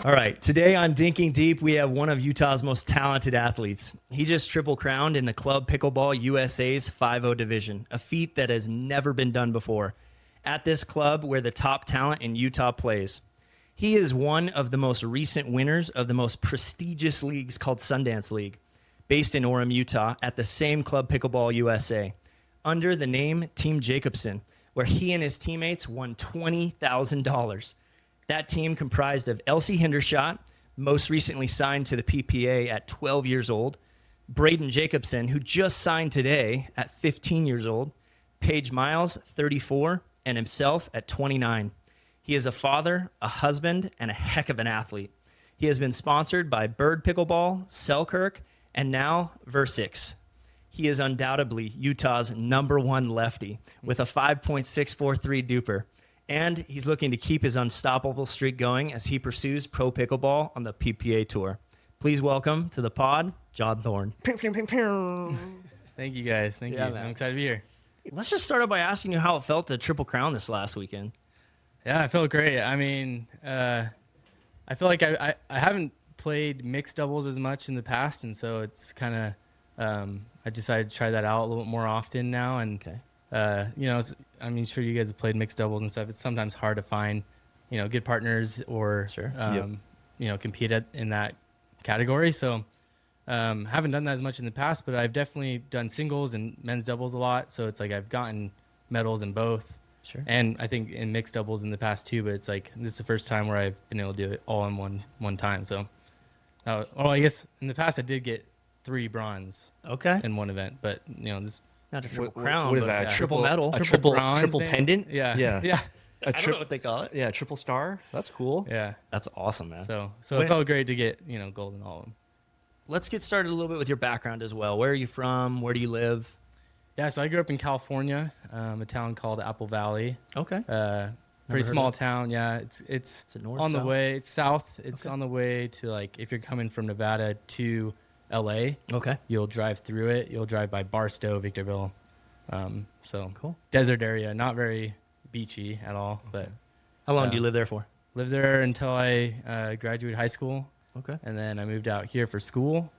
All right, today on Dinking Deep, we have one of Utah's most talented athletes. He just triple crowned in the Club Pickleball USA's 5-0 division, a feat that has never been done before. At this club where the top talent in Utah plays. He is one of the most recent winners of the most prestigious leagues called Sundance League, based in Orem, Utah, at the same Club Pickleball USA, under the name Team Jacobson, where he and his teammates won $20,000. That team comprised of Elsie Hendershot, most recently signed to the PPA at 12 years old, Braden Jacobson, who just signed today at 15 years old, Paige Miles, 34, and himself at 29. He is a father, a husband, and a heck of an athlete. He has been sponsored by Bird Pickleball, Selkirk, and now Versix. He is undoubtedly Utah's #1 lefty with a 5.643 Dupr. And he's looking to keep his unstoppable streak going as he pursues pro pickleball on the PPA Tour. Please welcome to the pod, John Thorn. Thank you, guys. Thank you. Man. I'm excited to be here. Let's just start out by asking you how it felt to triple crown this last weekend. Yeah, I felt great. I mean, I feel like I haven't played mixed doubles as much in the past, and so it's kind of I decided to try that out a little bit more often now. And I mean, sure, you guys have played mixed doubles and stuff. It's sometimes hard to find, good partners or compete in that category. So haven't done that as much in the past, but I've definitely done singles and men's doubles a lot. So it's like I've gotten medals in both. Sure. And I think in mixed doubles in the past too, but it's like this is the first time where I've been able to do it all in one time. So, I guess in the past I did get 3 bronze in one event, but this not a triple crown. What is but that? Triple medal. A triple bronze, triple maybe? pendant? Yeah. I don't know what they call it. Yeah, triple star. That's cool. Yeah. That's awesome, man. So it felt great to get gold in all of them. Let's get started a little bit with your background as well. Where are you from? Where do you live? Yeah, so I grew up in California, a town called Apple Valley. Okay. Pretty small town. Yeah, it's it north, on the south? way. It's south. It's on the way to, like, if you're coming from Nevada to LA. Okay. You'll drive through it. You'll drive by Barstow, Victorville. So Cool. Desert area, not very beachy at all. But How long do you live there for? lived there until I graduated high school, Okay. and then I moved out here for school.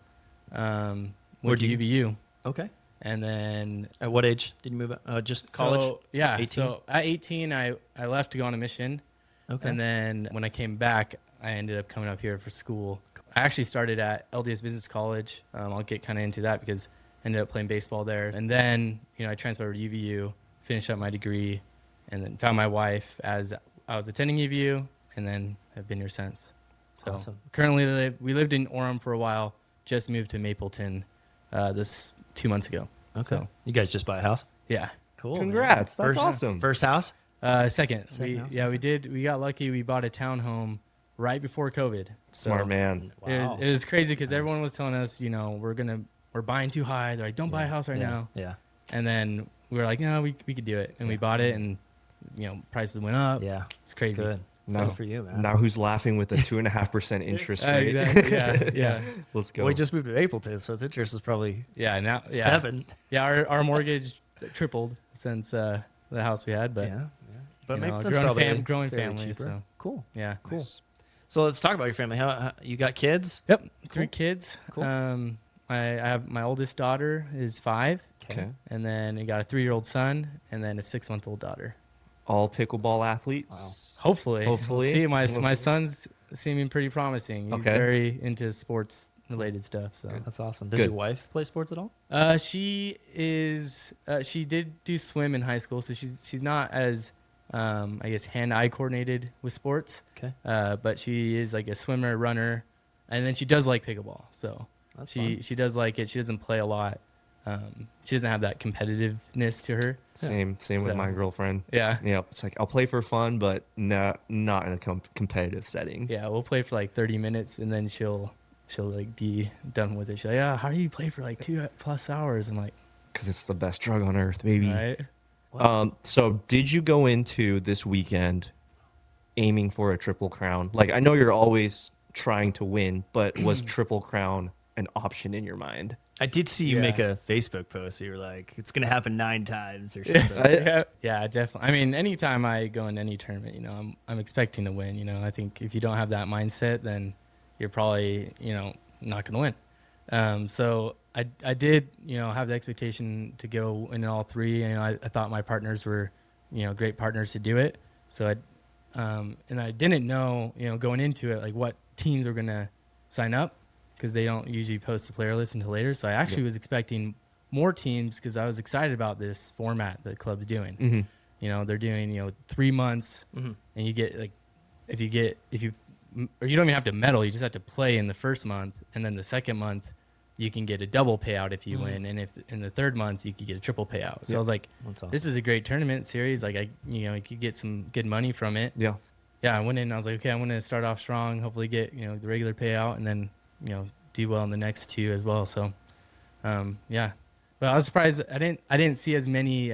Went Where'd to you- UVU, Okay. and then At what age did you move out? Just college? So, yeah. 18? So at 18, I left to go on a mission. Okay. And then when I came back, I ended up coming up here for school. I actually started at LDS Business College. I'll get kind of into that because I ended up playing baseball there. And then, I transferred to UVU, finished up my degree, and then found my wife as I was attending UVU, and then have been here since. So Awesome. currently we lived in Orem for a while, just moved to Mapleton this 2 months ago. Okay. So, You guys just buy a house? yeah. Cool. Congrats. Man. That's awesome. First house? Second. Second house, We got lucky. We bought a townhome right before COVID. So Smart man. Wow. It was crazy because everyone was telling us, we're buying too high. They're like, don't buy a house right now. Yeah. And then we were like, no, we could do it. And we bought it, and prices went up. Yeah. It's crazy. Good. Now- Good for you, man. Now who's laughing with a 2.5% interest rate? Exactly. Yeah. Let's go. Well, we just moved to Mapleton, so its interest is probably Now 7. Yeah. Our mortgage tripled since the house we had, but But you know, Mapleton's probably growing fairly family. cheaper. So Cool. yeah. Cool. So let's talk about your family. How you got kids? Yep. Cool. 3 kids. Cool. I have my oldest daughter is 5. Okay. And then I got a 3-year-old son, and then a 6-month-old daughter. All pickleball athletes. Hopefully. Hopefully. See, my son's seeming pretty promising. He's Okay. very into sports related stuff. So That's awesome. Does Good. your wife play sports at all? she did do swim in high school, so she's not as I guess hand-eye coordinated with sports. Okay. But she is like a swimmer, runner, and then she does like pickleball. So That's she does like it. She doesn't play a lot. She doesn't have that competitiveness to her. Same with So- my girlfriend. Yeah. Yep. It's like I'll play for fun, but not in a competitive setting. Yeah, we'll play for like 30 minutes, and then she'll like be done with it. She's like, yeah, how do you play for like 2+ hours? I'm like, Because it's the best drug on earth, baby. right. So did you go into this weekend aiming for a triple crown? Like, I know you're always trying to win, but was triple crown an option in your mind? I did see you Yeah. make a Facebook post. You were like, "It's gonna happen 9 times" or something. Yeah, definitely. I mean, anytime I go in any tournament, I'm expecting to win. I think if you don't have that mindset, then you're probably, not going to win. So I did, have the expectation to go in all 3. And I thought my partners were, great partners to do it. So and I didn't know, going into it, like what teams were going to sign up, because they don't usually post the player list until later. So I actually was expecting more teams, because I was excited about this format that the club's doing. Mm-hmm. They're doing, 3 months, and you get like, or you don't even have to medal, you just have to play in the first month, and then the second month you can get a double payout if you win, and if in the third month you could get a triple payout. So I was like, That's awesome. this is a great tournament series. Like you could get some good money from it. Yeah. Yeah, I went in and I was like, okay, I'm going to start off strong, hopefully get, the regular payout, and then, do well in the next 2 as well. So, yeah. But I was surprised I didn't see as many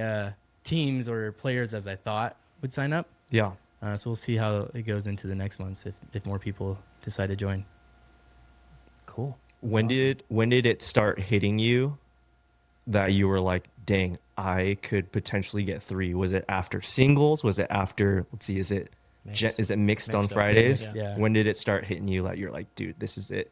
teams or players as I thought would sign up. Yeah. So we'll see how it goes into the next months if more people decide to join. Cool. When did it start hitting you that you were like, dang, I could potentially get 3? Was it after singles? Was it after, let's see, is it mixed on Mixed up, Fridays? yeah. When did it start hitting you that you're like, dude, this is it?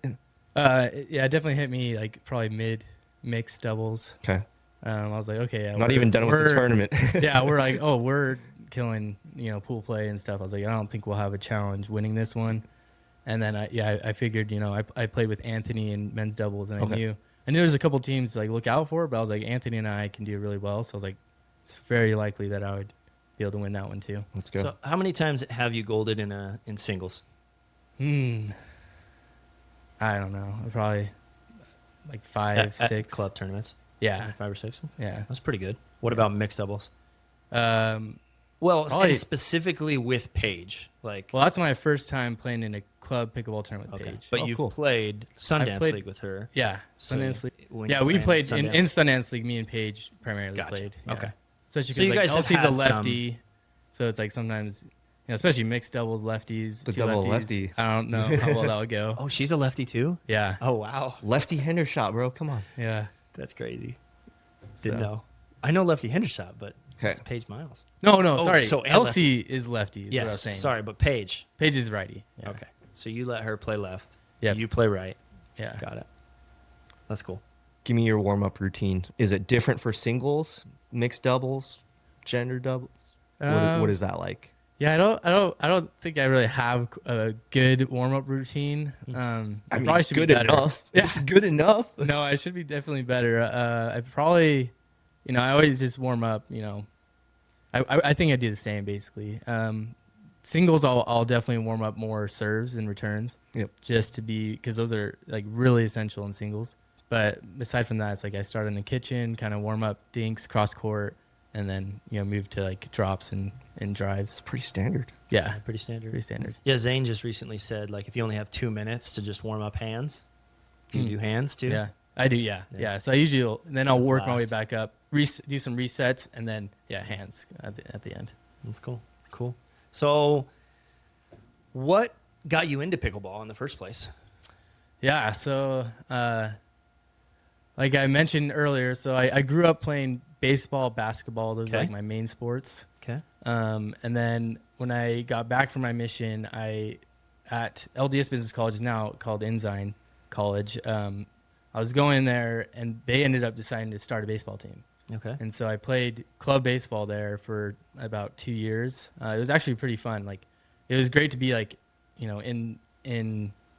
Yeah, it definitely hit me like probably mid mixed doubles. Okay. I was like, okay, yeah, Not even done with the tournament. Yeah, we're like, oh, we're killing, pool play and stuff. I was like, I don't think we'll have a challenge winning this one. And then I figured, I played with Anthony in men's doubles, and I knew there's a couple teams to like look out for, but I was like, Anthony and I can do really well. So I was like, it's very likely that I would be able to win that one too. Let's go. So, how many times have you golded in singles? I don't know. Probably like 5, At 6 club tournaments? Yeah, 5 or 6. yeah. That's pretty good. What about mixed doubles? Well, Well, and specifically with Paige, like. that's my first time playing in a club pickleball tournament with Okay, Paige. but Oh, you've cool. played Sundance played- League with her. Yeah, So Sundance League. when Yeah, you we ran played in Sundance- Sundance League. Me and Paige primarily Gotcha. played. Yeah. Okay. Especially So you because guys have Elsie's a had lefty, so it's like sometimes, especially mixed doubles, lefties, The 2 double lefties. lefty. I don't know how well that would go. Oh, she's a lefty too? Yeah, Oh, wow. Lefty hander shot, bro. Come on. yeah. That's crazy. So- Didn't know. I know lefty hander shot, but Okay. it's Paige Miles. No, Oh, sorry. so and Elsie is lefty. Is what I was Yes, saying. sorry, but Paige. Paige is righty. Yeah. Okay. So you let her play left. Yep. You play right. Yeah. Got it. That's cool. Give me your warm-up routine. Is it different for singles, mixed doubles, gender doubles? What is that like? Yeah, I don't think I really have a good warm up routine. I mean, probably it's should be good better. enough. Yeah. It's good enough. No, I should be definitely better. I probably, I always just warm up. I think I do the same basically. Singles, I'll definitely warm up more serves and returns. Yep. Just to be, because those are like really essential in singles. But aside from that, it's like I start in the kitchen, kind of warm up dinks, cross court, and then move to like drops and drives. It's pretty standard. Yeah, Pretty standard. pretty standard. Yeah, Zane just recently said, like, if you only have 2 minutes to just warm up hands, do you do hands too? Yeah, I do. Yeah, Yeah. yeah. So I usually then I'll That's work my way last. back up, do some resets, and then hands at the end. That's cool. Cool. So, what got you into pickleball in the first place? Yeah. So, like I mentioned earlier, so I grew up playing baseball, basketball. Those were Okay. like my main sports. Okay. And then when I got back from my mission, at LDS Business College, now called Ensign College, I was going there, and they ended up deciding to start a baseball team. Okay. And so I played club baseball there for about 2 years. It was actually pretty fun. Like, it was great to be like, in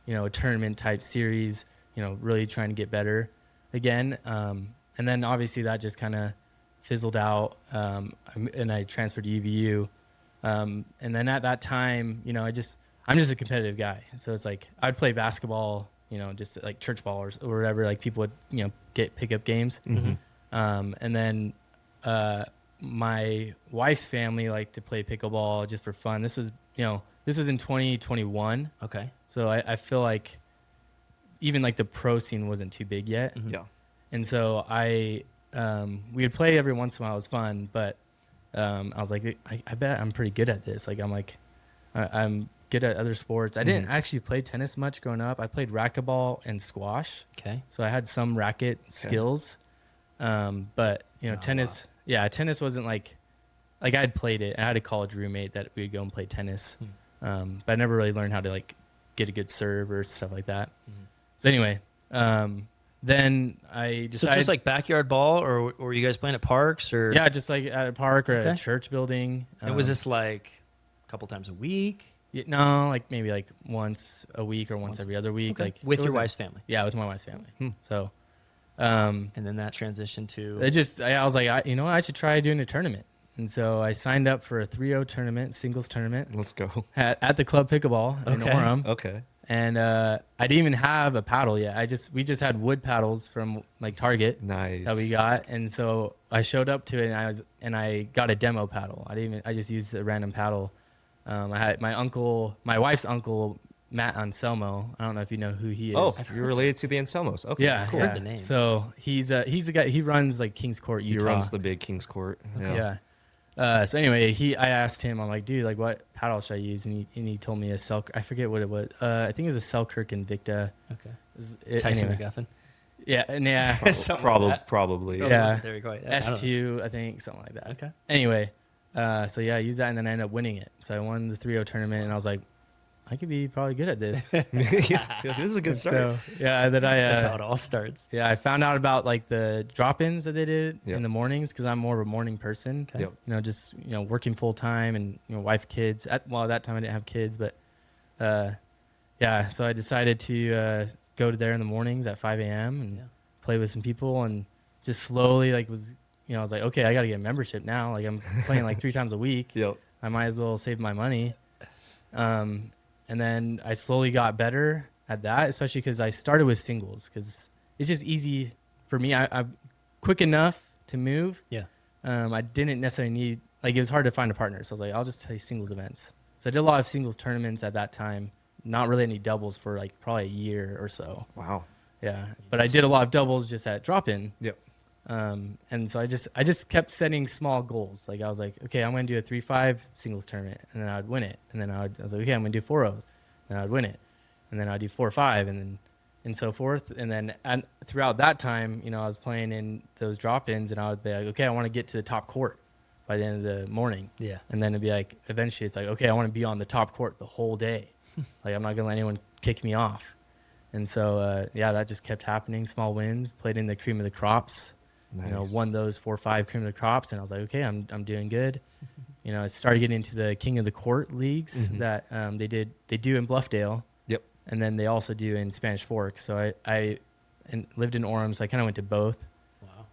a tournament type series, really trying to get better again. And then obviously that just kind of fizzled out. And I transferred to UVU. And then at that time, I'm just a competitive guy. So it's like I'd play basketball, just like church ball or whatever. Like people would, get pickup games. Mm-hmm. And then my wife's family liked to play pickleball just for fun. This was in 2021. Okay. So I feel like even like the pro scene wasn't too big yet. Mhm. Yeah. And so we would play every once in a while. It was fun, but I was like, I bet I'm pretty good at this. Like I'm good at other sports. I didn't actually play tennis much growing up. I played racquetball and squash. Okay. So I had some racket skills. But tennis, tennis wasn't like I had played it. I had a college roommate that we'd go and play tennis. But I never really learned how to like get a good serve or stuff like that. So anyway, then I decided. So just like backyard ball, or were you guys playing at parks, or? Yeah, just like at a park or at a church building. And was this like a couple times a week? No, like maybe like once a week or once every other week. Okay. Like with your wife's family? Yeah, with my wife's family. So. And then that transition to. I was like, I should try doing a tournament. And so I signed up for a 3-0 tournament, singles tournament. Let's go. At the club Pickleball in Orem. Okay. And I didn't even have a paddle yet. We just had wood paddles from like Target. Nice. That we got. And so I showed up to it and I got a demo paddle. I just used a random paddle. I had my wife's uncle, Matt Anselmo. I don't know if you know who he is. Oh, you're related to the Anselmos. Okay. Yeah, Cool. Heard the name. So he's a guy. He runs like Kings Court, Utah. He runs the big Kings Court. Yeah. So anyway, I asked him. I'm like, dude, like, what paddle should I use? And he told me I forget what it was. I think it was a Selkirk Invicta. Okay. Tyson anyway. McGuffin. Yeah, and yeah. Probably. Yeah. There you go. S2, I think, something like that. Okay. Anyway, so yeah, I used that, and then I ended up winning it. So I won the 3-0 tournament, and I was like, I could be probably good at this. Yeah, this is a good start. So yeah, That's how it all starts. Yeah, I found out about like the drop-ins that they did Yep. in the mornings because I'm more of a morning person. Okay. Yep. Just working full time and wife, kids. At that time I didn't have kids, but yeah. So I decided to go to there in the mornings at 5 a.m. and play with some people and just slowly I was like, okay, I got to get a membership now. Like I'm playing like 3 times a week. Yep. I might as well save my money. And then I slowly got better at that, especially because I started with singles because it's just easy for me. I'm quick enough to move. Yeah. I didn't necessarily need, it was hard to find a partner. So I was like, I'll just play singles events. So I did a lot of singles tournaments at that time, not really any doubles for like probably a year or so. Wow. Yeah. But I did a lot of doubles just at drop-in. Yep. And so I just kept setting small goals. Like I was like, okay, I'm going to do a 3-5 singles tournament, and then I would win it. And then I was like, okay, I'm going to do 4-0s, and I would win it. And then I'd do 4-5, and so forth. And then throughout that time, I was playing in those drop-ins, and I would be like, okay, I want to get to the top court by the end of the morning. Yeah. And then it'd be like, eventually it's like, okay, I want to be on the top court the whole day. Like I'm not going to let anyone kick me off. And so, that just kept happening. Small wins, played in the cream of the crops. Nice. Won those 4-5 cream of the crops, and I was like, okay, I'm doing good. I started getting into the King of the Court leagues that they do in Bluffdale. Yep. And then they also do in Spanish Fork. So I lived in Orem, so I kind of went to both.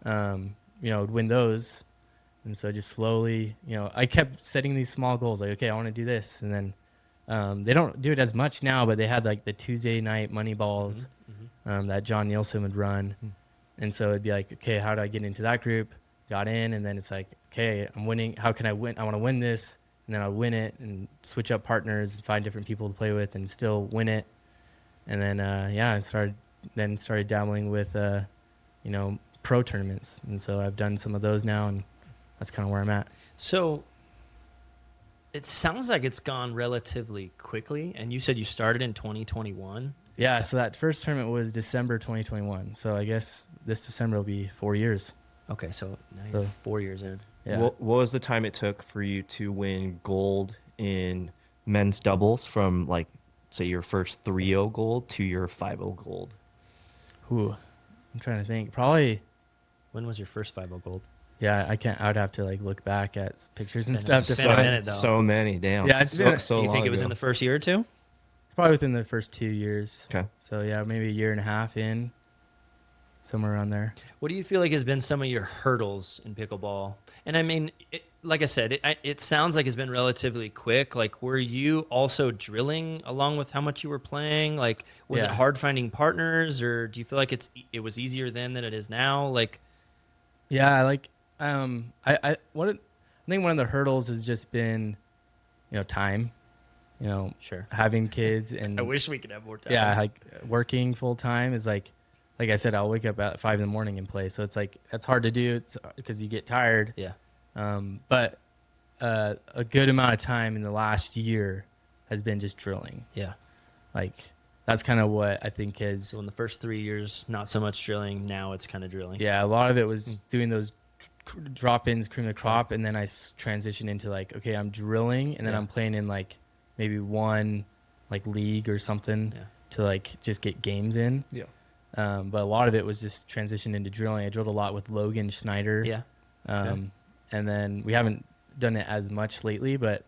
Wow. Would win those, and so just slowly, I kept setting these small goals. Like, okay, I want to do this, and then they don't do it as much now, but they had like the Tuesday night money balls that John Nielsen would run. And so it'd be like, okay, how do I get into that group? Got in, and then it's like, okay, I'm winning. How can I win? I want to win this, and then I'll win it and switch up partners and find different people to play with and still win it. And then, I started dabbling with, pro tournaments. And so I've done some of those now, and that's kind of where I'm at. So it sounds like it's gone relatively quickly. And you said you started in 2021. Yeah, so that first tournament was December 2021. So I guess this December will be 4 years. Okay, so now you're 4 years in. Yeah. What was the time it took for you to win gold in men's doubles from, like, say, your first 3-0 gold to your 5-0 gold? Ooh, I'm trying to think. Probably. When was your first 5-0 gold? Yeah, I can't. I would have to like look back at pictures and stuff. It's been a minute, though. So many, damn. Yeah, it's been. so Do you long think it was ago. in the first year or two? It's probably within the first 2 years. Okay. So yeah, maybe a year and a half in, somewhere around there. What do you feel like has been some of your hurdles in pickleball? And I mean, like I said, it sounds like it's been relatively quick. Like, were you also drilling along with how much you were playing? Like, was it hard finding partners, or do you feel like it was easier then than it is now? Like, yeah, like I think one of the hurdles has just been, time. Sure. Having kids and I wish we could have more time. yeah, like working full time is like I said, I'll wake up at 5 a.m. and play. So it's like that's hard to do. It's because you get tired. Yeah. But a good amount of time in the last year has been just drilling. Yeah. Like that's kind of what I think is. So in the first 3 years, not so much drilling. Now it's kind of drilling. Yeah, a lot of it was doing those drop-ins, cream of the crop, and then I transitioned into like, okay, I'm drilling, and then I'm playing in like maybe one like league or something to like just get games in. Yeah. But a lot of it was just transitioned into drilling. I drilled a lot with Logan Schneider. Yeah. And then we haven't done it as much lately, but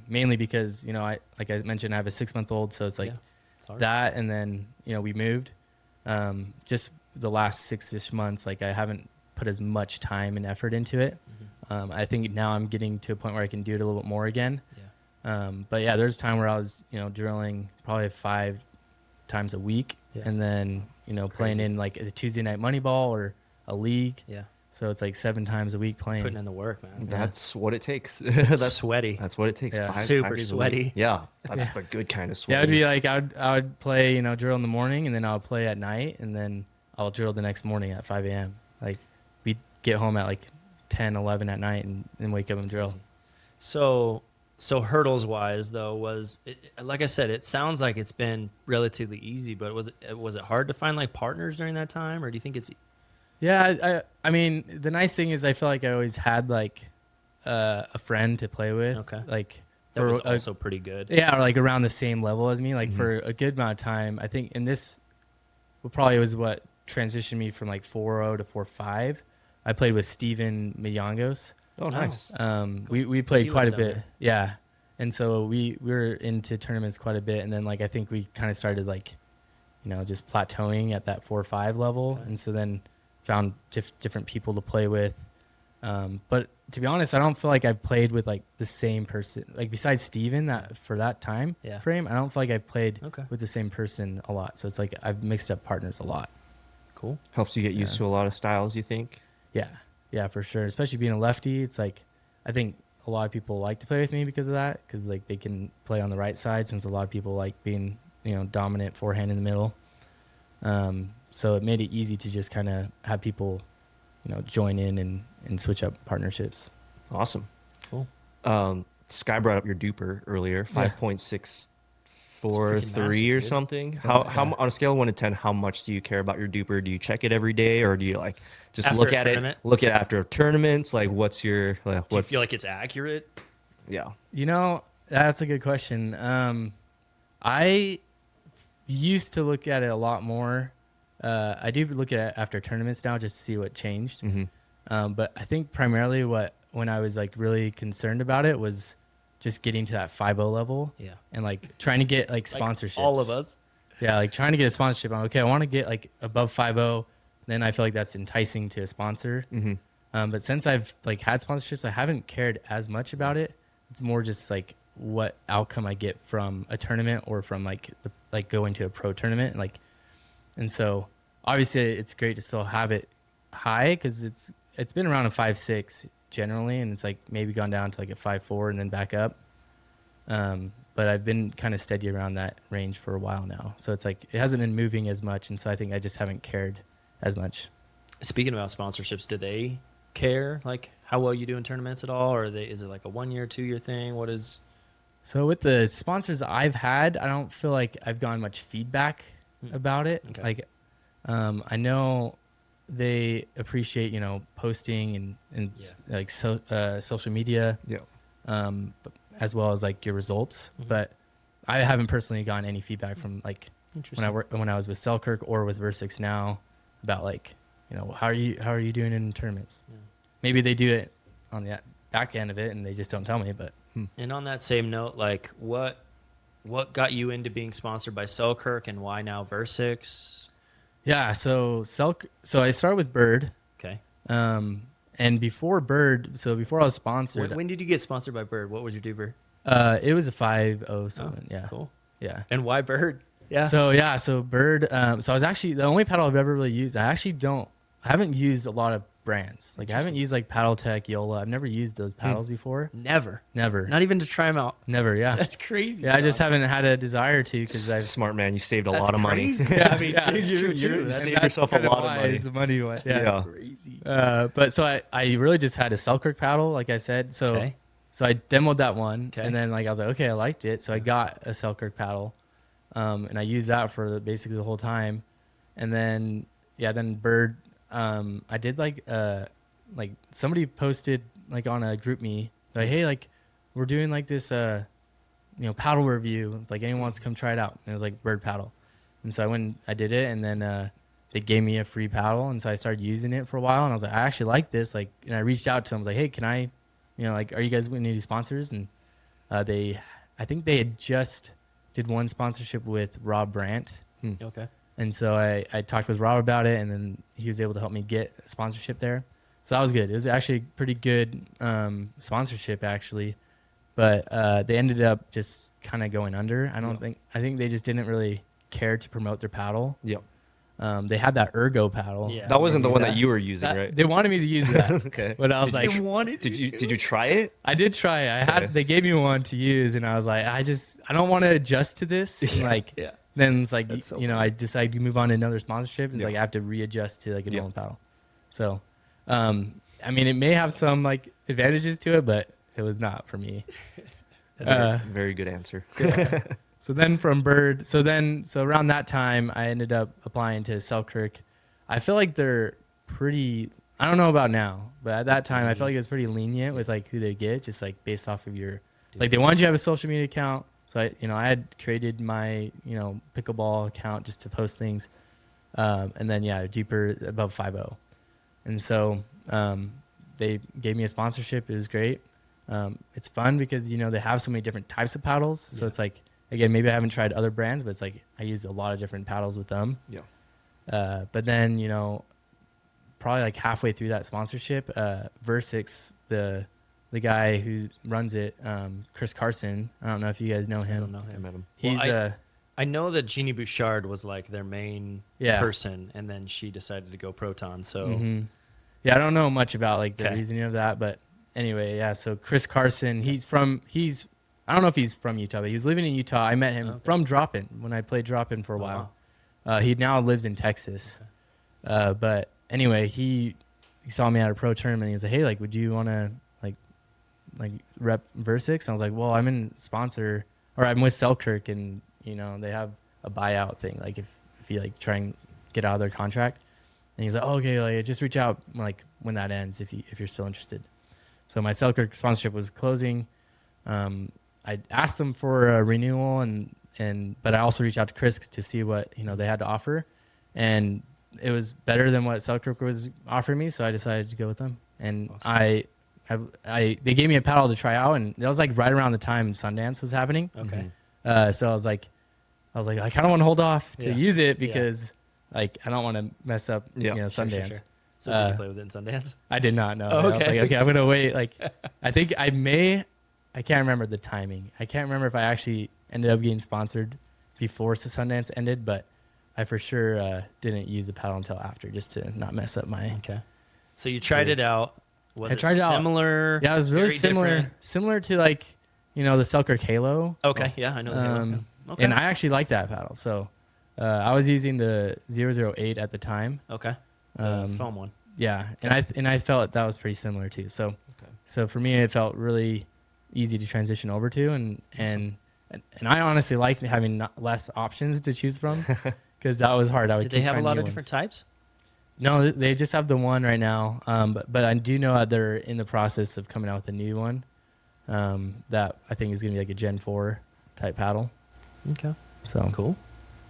mainly because, like I mentioned, I have a 6-month-old, so it's like that, and then, we moved. Just the last 6-ish months, like I haven't put as much time and effort into it. I think now I'm getting to a point where I can do it a little bit more again. But yeah, there's a time where I was, drilling probably 5 times a week, and then, playing in like a Tuesday night money ball or a league. Yeah. So it's like 7 times a week playing. Putting in the work, man. That's what it takes. That's sweaty. That's what it takes. Yeah. 5 Super times a sweaty. week. Yeah, that's the good kind of sweaty. Yeah, it'd be like I would play, drill in the morning, and then I would play at night, and then I'll drill the next morning at 5 a.m. Like we'd get home at like 10, 11 at night, and wake up and drill. So hurdles wise though, like I said, it sounds like it's been relatively easy, but was it hard to find like partners during that time, or do you think it's? Yeah, I mean, the nice thing is I feel like I always had like a friend to play with. Okay. Like That was also pretty good. yeah, or like around the same level as me. Like for a good amount of time, I think, and this probably was what transitioned me from like 4.0 to 4.5. I played with Steven Miyangos. Oh, nice. We played He quite a lives down bit. there. Yeah. And so we were into tournaments quite a bit. And then like I think we kind of started like, just plateauing at that 4.5 level. Okay. And so then found different people to play with. But to be honest, I don't feel like I played with like the same person. Like besides Steven, that for that time frame, I don't feel like I played with the same person a lot. So it's like I've mixed up partners a lot. Cool. Helps you get used to a lot of styles, you think? Yeah, for sure. Especially being a lefty, it's like I think a lot of people like to play with me because of that, because like they can play on the right side, since a lot of people like being dominant forehand in the middle. So it made it easy to just kind of have people join in and switch up partnerships. Awesome. Cool. Sky brought up your Dupr earlier, 5.643 massive, or dude. something. How on a scale of 1 to 10, how much do you care about your Dupr? Do you check it every day, or do you like just After look a at tournament? it, look at after tournaments? Like, what's your Do you feel like it's accurate? yeah? That's a good question. I used to look at it a lot more. I do look at it after tournaments now just to see what changed. But I think primarily when I was like really concerned about it was just getting to that 5.0 level. Yeah. And like trying to get like sponsorships. All of us. Yeah, like trying to get a sponsorship. Okay, I want to get like above 5.0. Then I feel like that's enticing to a sponsor. But since I've like had sponsorships, I haven't cared as much about it. It's more just like what outcome I get from a tournament or from like going to a pro tournament. And so obviously it's great to still have it high, because it's been around a 5.6 generally, and it's like maybe gone down to like a 5.4 and then back up. But I've been kind of steady around that range for a while now. So it's like it hasn't been moving as much, and so I think I just haven't cared as much. Speaking about sponsorships, do they care like how well you do in tournaments at all, or is it like a 1-year, 2-year thing? What is? So with the sponsors I've had, I don't feel like I've gotten much feedback about it. Okay. Like, I know they appreciate, posting and like social media, as well as like your results. But I haven't personally gotten any feedback from like when I was with Selkirk or with Versix now about like, how are you doing in tournaments? Yeah. Maybe they do it on the back end of it and they just don't tell me. But And on that same note, like what got you into being sponsored by Selkirk, and why now Versix? Yeah, so I started with Bird. Okay. And before Bird, so before I was sponsored, When did you get sponsored by Bird? What was your Dupr? it was a 5.0 something. Yeah. Cool. Yeah. And why Bird? Yeah. So Bird. So I was actually the only paddle I've ever really used. I haven't used a lot of brands. Like I haven't used like Paddle Tech, Yola. I've never used those paddles before. Never. Never. Not even to try them out. Never. Yeah. That's crazy. Yeah, I just haven't had a desire to, because I've. Smart man, you saved a lot of money. Yeah, I mean, it's true too. You saved yourself a lot of money. Is the money one. Yeah. Crazy. But so I really just had a Selkirk paddle, like I said. So Okay. So I demoed that one, Okay. and then like I was like, okay, I liked it, so I got a Selkirk paddle, and I used that for basically the whole time, and then then Bird, I did like somebody posted like on a group me like, hey, like we're doing like this paddle review, if, like anyone wants to come try it out, and it was like Bird paddle, and so I went, I did it, and then they gave me a free paddle, and so I started using it for a while, and I was like, I actually like this, like, and I reached out to them, I was like, hey, can I, like, are you guys going to do sponsors? And I think they had just did one sponsorship with Rob Brandt. Okay. And so I talked with Rob about it, and then he was able to help me get a sponsorship there. So that was good. It was actually pretty good sponsorship, actually. But they ended up just kind of going under. I think they just didn't really care to promote their paddle. Yep. They had that Ergo paddle. Yeah. That wasn't the one that that. you were using, right? They wanted me to use that. Okay. But I was like, Did you try it? I did try it. Okay. They gave me one to use, and I was like, I don't want to adjust to this. And like, Yeah. then it's like, That's so I decided to move on to another sponsorship. It's Yeah. like I have to readjust to like a Yeah. normal paddle. So, I mean, it may have some like advantages to it, but it was not for me. Very good answer. So then from Bird, so around that time, I ended up applying to Selkirk. I feel like they're pretty, I don't know about now, but at that time, I felt like it was pretty lenient with like who they get, just like based off of your, like they wanted you to have a social media account. So I had created my, Pickleball account just to post things. And then, Dupr above 5.0. And so they gave me a sponsorship. It was great. It's fun because, they have so many different types of paddles. So it's like, again, maybe I haven't tried other brands, but it's like I use a lot of different paddles with them. Yeah. But then, probably like halfway through that sponsorship, Versix, the guy who runs it, Chris Carson. I don't know if you guys know him. I don't know I him. met him. He's Well, I know that Jeannie Bouchard was like their main Yeah. person, and then she decided to go Proton. So Mhm. Yeah, I don't know much about like the Okay. reasoning of that, but anyway, yeah. So Chris Carson, I don't know if he's from Utah, but he was living in Utah. I met him from Drop-In when I played Drop-In for a while. He now lives in Texas. But anyway, he saw me at a pro tournament. He was like, hey, like, would you want to like rep Versix? And I was like, well, I'm in sponsor, or I'm with Selkirk, and they have a buyout thing. Like if you like try and get out of their contract. And he's like, oh, okay, like just reach out like when that ends if you're still interested. So my Selkirk sponsorship was closing. I asked them for a renewal, but I also reached out to Chris to see what they had to offer, and it was better than what Selkirk was offering me, so I decided to go with them. And awesome. They gave me a paddle to try out, and that was like right around the time Sundance was happening. Okay. So I was like, I kind of want to hold off to Yeah. use it because like I don't want to mess up Sundance. Sure. So did you play with it in Sundance? I did not know. Oh, I was okay. like, okay, I'm gonna wait. Like, I think I can't remember the timing. I can't remember if I actually ended up getting sponsored before Sundance ended, but I for sure didn't use the paddle until after, just to not mess up my. Okay. So you tried it out. Was I it tried it out. similar? Yeah, it was really very similar to like, the Selkirk Halo. Okay. Yeah, I know. The Halo. Okay. And I actually like that paddle. So I was using the 008 at the time. Okay. The foam one. Yeah, and I felt that was pretty similar too. So, so for me, it felt really easy to transition over to, and I honestly like having less options to choose from because that was hard. Did they have a lot of different types? No, they just have the one right now. But I do know that they're in the process of coming out with a new one that I think is going to be like a Gen 4 type paddle. Okay. So Cool.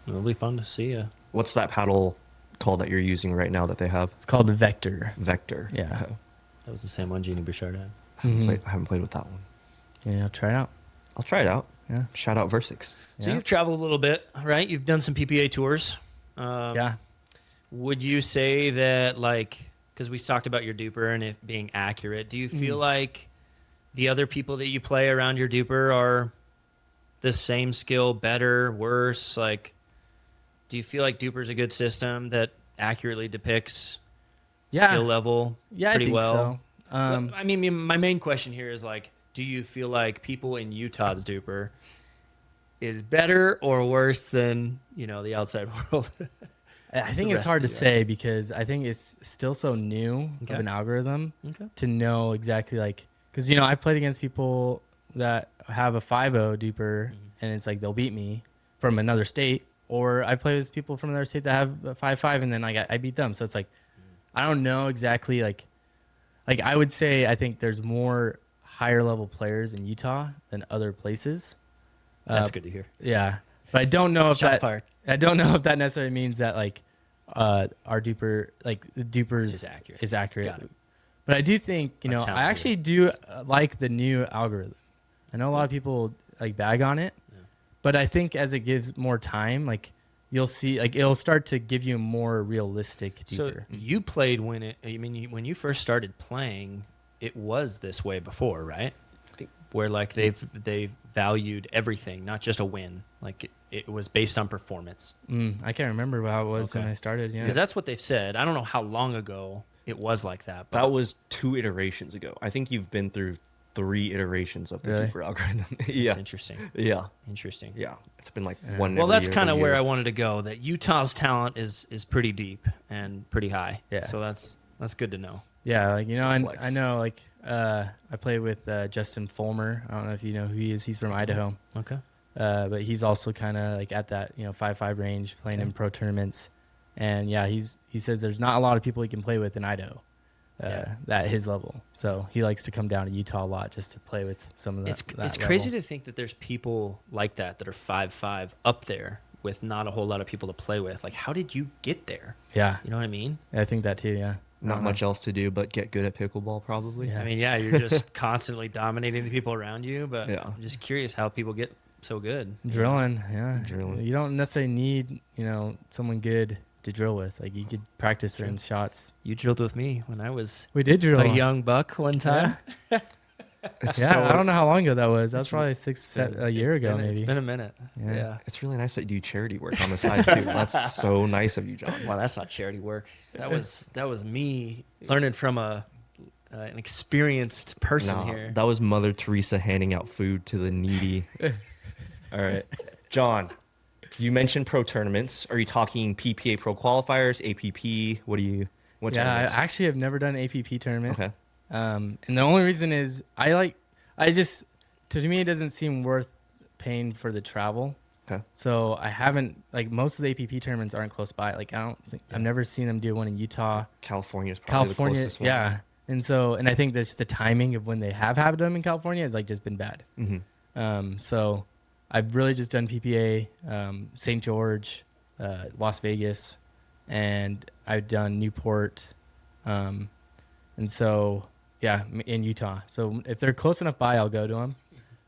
It'll be fun to see. What's that paddle called that you're using right now that they have? it's called the Vector. Vector. Yeah. Okay. That was the same one Jeannie Bouchard had. I haven't played with that one. Yeah, try it out. I'll try it out. Yeah. Shout out Versix. So Yeah. you've traveled a little bit, right? You've done some PPA tours. Yeah. Would you say that, like, because we talked about your Dupr and it being accurate, do you feel like the other people that you play around your Dupr are the same skill, better, worse? Like, do you feel like Dupr is a good system that accurately depicts skill level pretty I think well? So. I mean, my main question here is like, do you feel like people in Utah's Dupr is better or worse than the outside world? I think the it's rest hard to of you guys? say because I think it's still so new Okay. of an algorithm Okay. to know exactly like Because I played against people that have a 5-0 Dupr, and it's like they'll beat me from another state, or I play with people from another state that have a 5-5, and then I beat them. So it's like I don't know exactly like I would say I think there's more higher level players in Utah than other places. That's good to hear. Yeah, but I don't know if Shots fired. I don't know if that necessarily means that like our Dupr, like the Dupr's is accurate. Got it. But I do think I talent actually do like the new algorithm. I know a lot of people like bag on it, but I think as it gives more time, like you'll see, like it'll start to give you a more realistic Dupr. So you played when you first started playing, it was this way before, right? I think where like they've valued everything, not just a win. Like it was based on performance. I can't remember how it was when I started. Yeah, because that's what they've said. I don't know how long ago it was like that. But That was 2 iterations ago. I think you've been through 3 iterations of the Really? Dupr algorithm. it's interesting. Yeah. Interesting. Yeah. It's been like one. Well, every that's year, kind of every where year. I wanted to go. That Utah's talent is pretty deep and pretty high. Yeah. So that's good to know. Yeah, like good I flex. know like I play with Justin Fulmer. I don't know if you know who he is. He's from Idaho. Okay. But he's also kind of like at that 5-5 range, playing in pro tournaments, and he says there's not a lot of people he can play with in Idaho, at his level. So he likes to come down to Utah a lot just to play with some of that. It's crazy to think that there's people like that are 5'5" up there with not a whole lot of people to play with. Like, how did you get there? Yeah, You know what I mean? I think that too. Yeah, Not much else to do but get good at pickleball, probably. Yeah. I mean, yeah, you're just constantly dominating the people around you. But Yeah. I'm just curious how people get so good. Drilling. Yeah, Drilling. You don't necessarily need someone good to drill with. Like you could practice certain shots. You drilled with me when I was We did drill. a young buck one time. It's Yeah, so- I don't know how long ago that was. That was probably a year ago, maybe. It's been a minute. Yeah. Yeah. It's really nice that you do charity work on the side too. That's so nice of you, John. Wow, that's not charity work. That was me learning from an experienced person Nah, here. that was Mother Teresa handing out food to the needy. All right, John. You mentioned pro tournaments. Are you talking PPA Pro qualifiers, APP? What Yeah, I tournaments? actually have never done an APP tournament. Okay. And the only reason is to me, it doesn't seem worth paying for the travel. Okay. So I haven't, like, most of the APP tournaments aren't close by. Like, I've never seen them do one in Utah. California's probably the closest one. Yeah. And I think that's the timing of when they have had them in California has like just been bad. Mm-hmm. So I've really just done PPA, St. George, Las Vegas, and I've done Newport. And so, yeah, in Utah. So if they're close enough by, I'll go to them.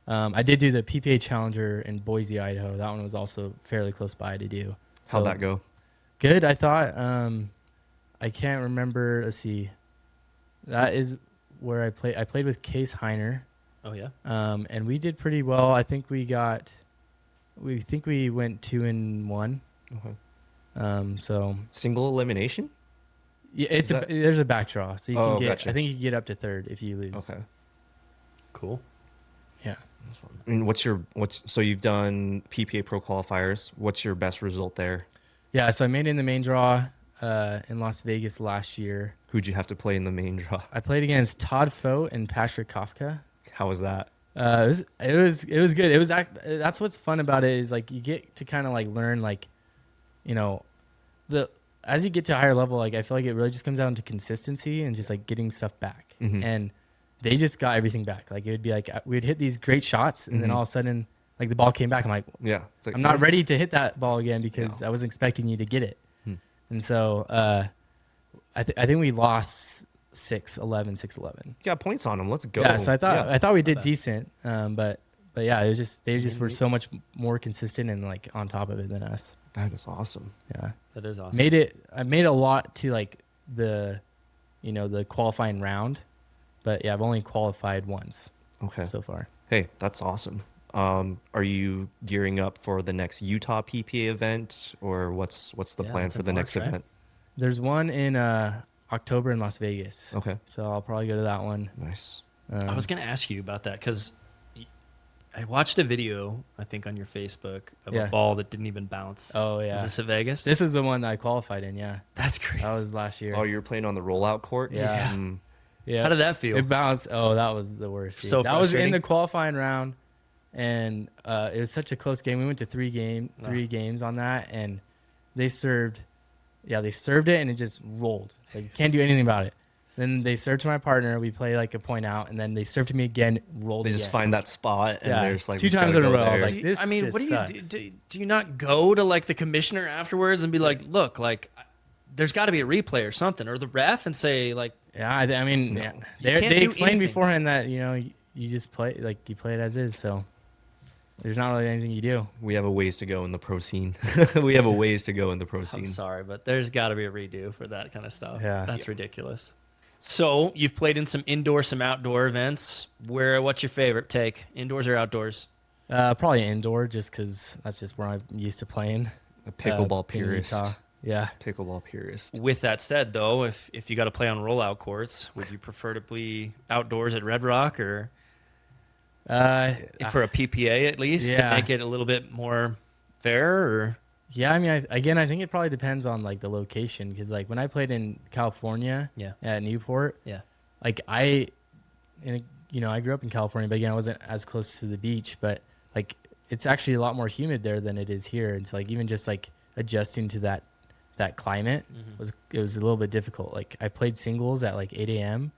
I did do the PPA Challenger in Boise, Idaho. That one was also fairly close by to do. So, How'd that go? good, I thought. I can't remember. Let's see. That is where I played. I played with Case Heiner. Oh yeah. And we did pretty well. I think we went 2-1. Okay. So Single elimination? yeah, there's a back draw, so you Oh, can get. gotcha. I think you can get up to third if you lose. Okay. Cool. Yeah. And so you've done PPA Pro qualifiers. What's your best result there? Yeah. So I made it in the main draw in Las Vegas last year. Who'd you have to play in the main draw? I played against Todd Fote and Patrick Kafka. How was that? It was good. That's what's fun about it is like you get to kind of like learn like, as you get to a higher level, like I feel like it really just comes down to consistency and just like getting stuff back. Mhm. And they just got everything back. Like it would be like we'd hit these great shots and then Mhm. all of a sudden like the ball came back. I'm like, Yeah. It's like, I'm not ready to hit that ball again because Yeah. I wasn't expecting you to get it. Hmm. And so I think we lost 6-11, 6-11. You got points on them. Let's go. Yeah, so I thought we It's not did bad. decent, but yeah, it was just they just were so much more consistent and like on top of it than us. That is awesome. Yeah, That is awesome. I made a lot to like the qualifying round, but yeah, I've only qualified once Okay. so far. Hey, that's awesome. Are you gearing up for the next Utah PPA event, or what's the Yeah, plan it's for in the March, next right? event? There's one in October in Las Vegas, Okay. so I'll probably go to that one. Nice. I was going to ask you about that because I watched a video, I think, on your Facebook of Yeah. a ball that didn't even bounce. Oh yeah, Is this at Vegas? this was the one that I qualified in. Yeah, That's crazy. that was last year. Oh, you were playing on the rollout courts? Yeah. Mm. Yeah. How did that feel? It bounced. Oh, that was the worst. Dude. So that was in frustrating. the qualifying round, and it was such a close game. We went to three games on that, and they served. Yeah, they served it, and it just rolled. It's like you can't do anything about it. Then they served to my partner. We play like a point out, and then they served to me again. Rolled. They again. just find that spot, and they're just like, two "We just times gotta in a go row. I was there." like, this. I mean, just what do sucks. you do? You not go to like the commissioner afterwards and be like, look, like there's got to be a replay or something, or the ref, and say like, Yeah, I mean, yeah. can't They do explained anything. beforehand that you just play like you play it as is. So there's not really anything you do. We have a ways to go in the pro scene. We have a ways to go in the pro I'm scene. sorry, but there's got to be a redo for that kind of stuff. Yeah. That's ridiculous. So you've played in some indoor, some outdoor events. What's your favorite take? Indoors or outdoors? Probably indoor, just because that's just where I'm used to playing. A pickleball being in purist. Utah. Yeah. Pickleball purist. With that said, though, if you got to play on rollout courts, would you prefer to play outdoors at Red Rock or for a PPA at least Yeah. to make it a little bit more fair? Or Yeah, I mean, I think it probably depends on like the location, because like when I played in California, Yeah. at Newport, yeah, like I grew up in California, but again, I wasn't as close to the beach, but like it's actually a lot more humid there than it is here. It's like even just like adjusting to that climate was a little bit difficult. Like I played singles at like 8 a.m.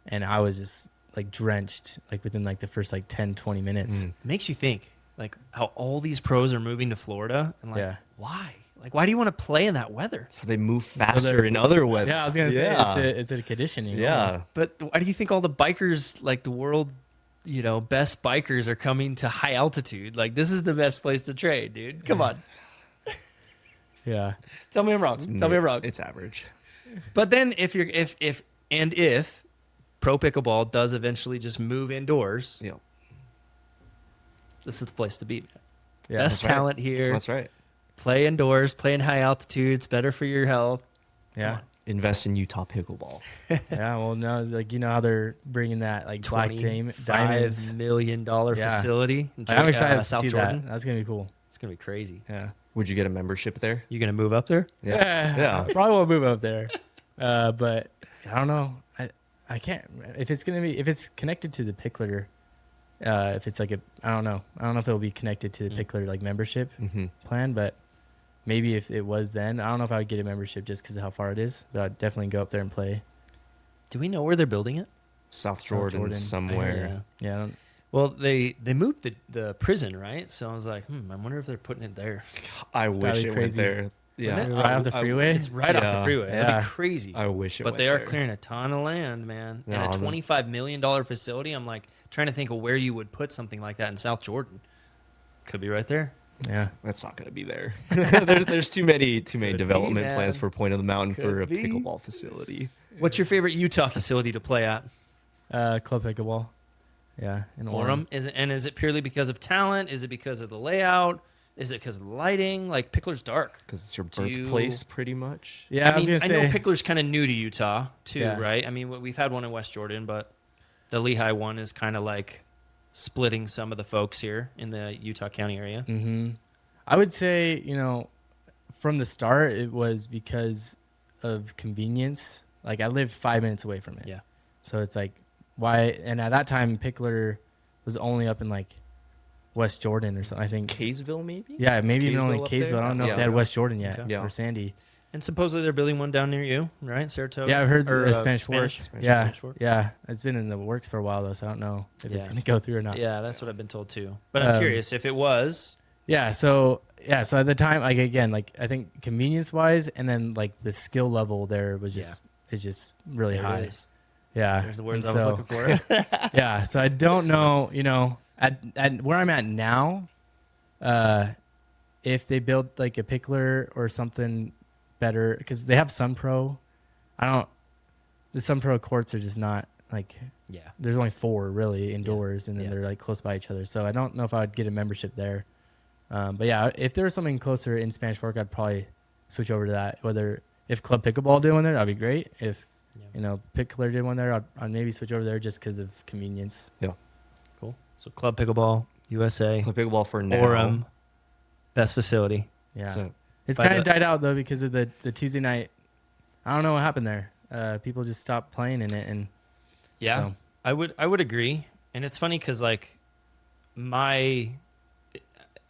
and I was just like drenched like within like the first like 10-20 minutes. it makes you think like how all these pros are moving to Florida and like Yeah. why? Like why do you want to play in that weather? So they move faster in other weather. Yeah, I was gonna say it's a conditioning. Yeah. almost. But why do you think all the bikers, like the world, best bikers are coming to high altitude? Like this is the best place to train, dude. Come on. Yeah. Tell me I'm wrong. Tell me I'm wrong. It's average. But then if pro pickleball does eventually just move indoors, Yeah. this is the place to be, man. Yeah. Best That's right. talent here. That's right. Play indoors, play in high altitudes, better for your health. Yeah. Invest in Utah pickleball. Yeah. Well, no, like how they're bringing that like black diamonds. $25 million Yeah. facility. In I'm excited to South see Jordan. that. That's gonna be cool. It's gonna be crazy. Yeah. Would you get a membership there? You gonna move up there? Yeah. Probably won't move up there. But I don't know. I can't. If it's connected to the Pickler, if it's like I don't know. I don't know if it'll be connected to the Pickler like membership plan, but maybe if it was then, I don't know if I would get a membership just because of how far it is. But I'd definitely go up there and play. Do we know where they're building it? South Jordan, Jordan. somewhere. Yeah. Well, they moved the prison, right? So I was like, I wonder if they're putting it there. I wish That'd be it went crazy. there. Yeah. Wouldn't it? Right off the freeway. It's right off the Yeah. freeway. That'd Yeah. be crazy. I wish it But went they are there. clearing a ton of land, man. No, And a I'm- $25 million facility. I'm like trying to think of where you would put something like that in South Jordan. Could be right there. Yeah. That's not going to be there. there's too many be, development man. plans for Point of the Mountain for a Could be. pickleball facility. What's your favorite Utah facility to play at? Club Pickleball. Yeah. In Orem? Is it purely because of talent? Is it because of the layout? Is it because of the lighting? Like Pickler's dark. Because it's your Do you- birthplace, pretty much. Yeah. I mean, was I gonna know say. Pickler's kind of new to Utah too, Yeah. right? I mean, we've had one in West Jordan, but the Lehigh one is kind of like splitting some of the folks here in the Utah County area. Mm-hmm. I would say, from the start, it was because of convenience. Like I lived 5 minutes away from it. Yeah. So it's like, why? And at that time, Pickler was only up in like West Jordan or something. I think. Kaysville, maybe? Yeah, maybe even only Kaysville up Kaysville. there? I don't know if Yeah. they had West Jordan yet Okay. Yeah. or Sandy. And supposedly they're building one down near you, right? Saratoga? Yeah, I've heard Or, the Spanish Fork. Spanish Yeah, Spanish Fork. yeah. It's been in the works for a while though, so I don't know if it's Yeah. going to go through or not. Yeah, that's what I've been told too. But I'm Um, curious if it was. Yeah, so at the time, like again, like I think convenience wise, and then like the skill level there was just is just really There it high. is. Yeah, There's the words I and was looking for. Yeah, so I don't know, at where I'm at now, if they build like a Pickler or something better, because they have Sun Pro. The Sun Pro courts are just not like, Yeah. there's only 4 really indoors, and then Yeah. they're like close by each other. So I don't know if I would get a membership there. But yeah, if there was something closer in Spanish Fork, I'd probably switch over to that. If Club Pickleball did one there, that'd be great. If Pickler did one there, I'd maybe switch over there just because of convenience. Cool. So Club Pickleball, USA, Play pickleball for now. Orem, best facility. Yeah, So, it's by kind of the- died out though because of the Tuesday night. I don't know what happened there. People just stopped playing in it, and Yeah, So, I would agree. And it's funny because like my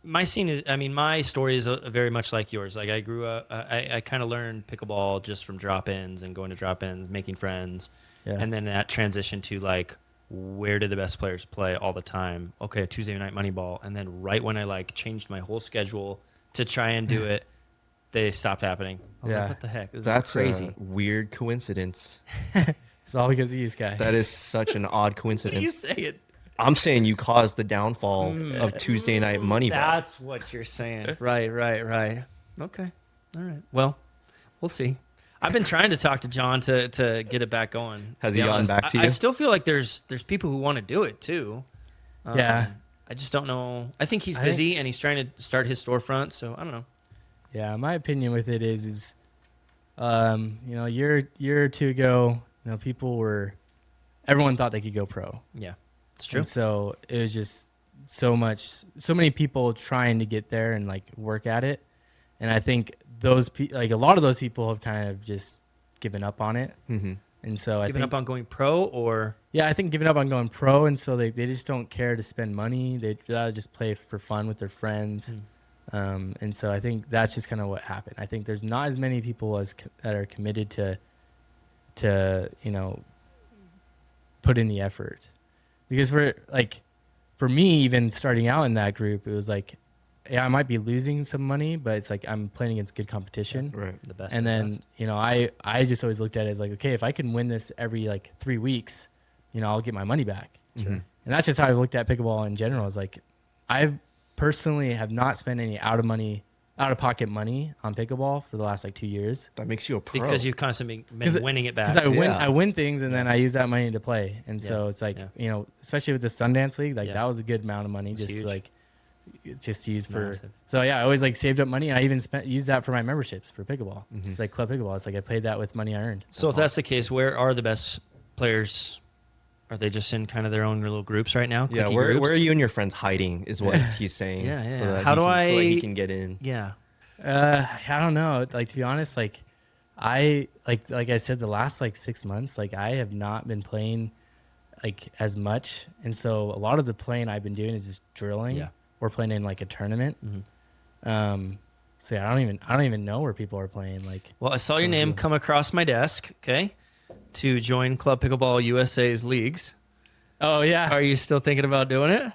my scene is, I mean, my story is very much like yours. Like I grew up, I kind of learned pickleball just from drop-ins and going to drop-ins, making friends. yeah. And then that transition to like, where do the best players play all the time? Okay, Tuesday night Moneyball. And then right when I like changed my whole schedule to try and do it, they stopped happening. I was Yeah. like, what the heck? This That's is crazy. a weird coincidence. It's all because of you, Sky. That is such an odd What are you coincidence. saying? I'm saying you caused the downfall of Tuesday night Moneyball. That's what you're saying. Right. Okay. All right. Well, we'll see. I've been trying to talk to John to get it back going. Has to he be gotten honest. back to I you? still feel like there's people who want to do it too. Yeah. I just don't know. I think he's I think- busy and he's trying to start his storefront. So I don't know. Yeah, my opinion with it is, year or two ago, everyone thought they could go pro. Yeah, it's true. And so it was just so many people trying to get there and like work at it. And I think a lot of those people have kind of just given up on it. Mm-hmm. And so I Giving think, up on going pro or I think giving up on going pro. And so they just don't care to spend money. They'd rather just play for fun with their friends. And so I think that's just kind of what happened. I think there's not as many people that are committed to put in the effort, because for me, even starting out in that group, it was like, yeah, I might be losing some money, but it's like I'm playing against good competition. Right. the best. And of the then, best. I just always looked at it as like, okay, if I can win this every like 3 weeks, I'll get my money back. Sure. And that's just how I looked at pickleball in general. Is like, I personally have not spent any out of pocket money on pickleball for the last like 2 years. That makes you a pro. because you've constantly been winning it back. Because Yeah. I win things and then I use that money to play. And so it's like, Yeah. Especially with the Sundance League, like Yeah. that was a good amount of money It's just huge. to like, just to use for. Massive. So yeah, I always like saved up money, and I even used that for my memberships for pickleball, Mm-hmm. like club pickleball. It's like I paid that with money I earned. So if that's the case, where are the best players? Are they just in kind of their own little groups right now? Yeah, Clicky where groups? are you and your friends hiding is what he's saying. Yeah, yeah. So that How do so that he I- can get in. Yeah. I don't know. Like, to be honest, like I I said, the last like 6 months, like I have not been playing like as much, and so a lot of the playing I've been doing is just drilling Yeah. or playing in like a tournament. Mhm. So yeah, I don't even know where people are playing. Like, Well, I saw your name come across my desk. Okay, to join Club Pickleball USA's leagues. oh yeah, Are you still thinking about doing it?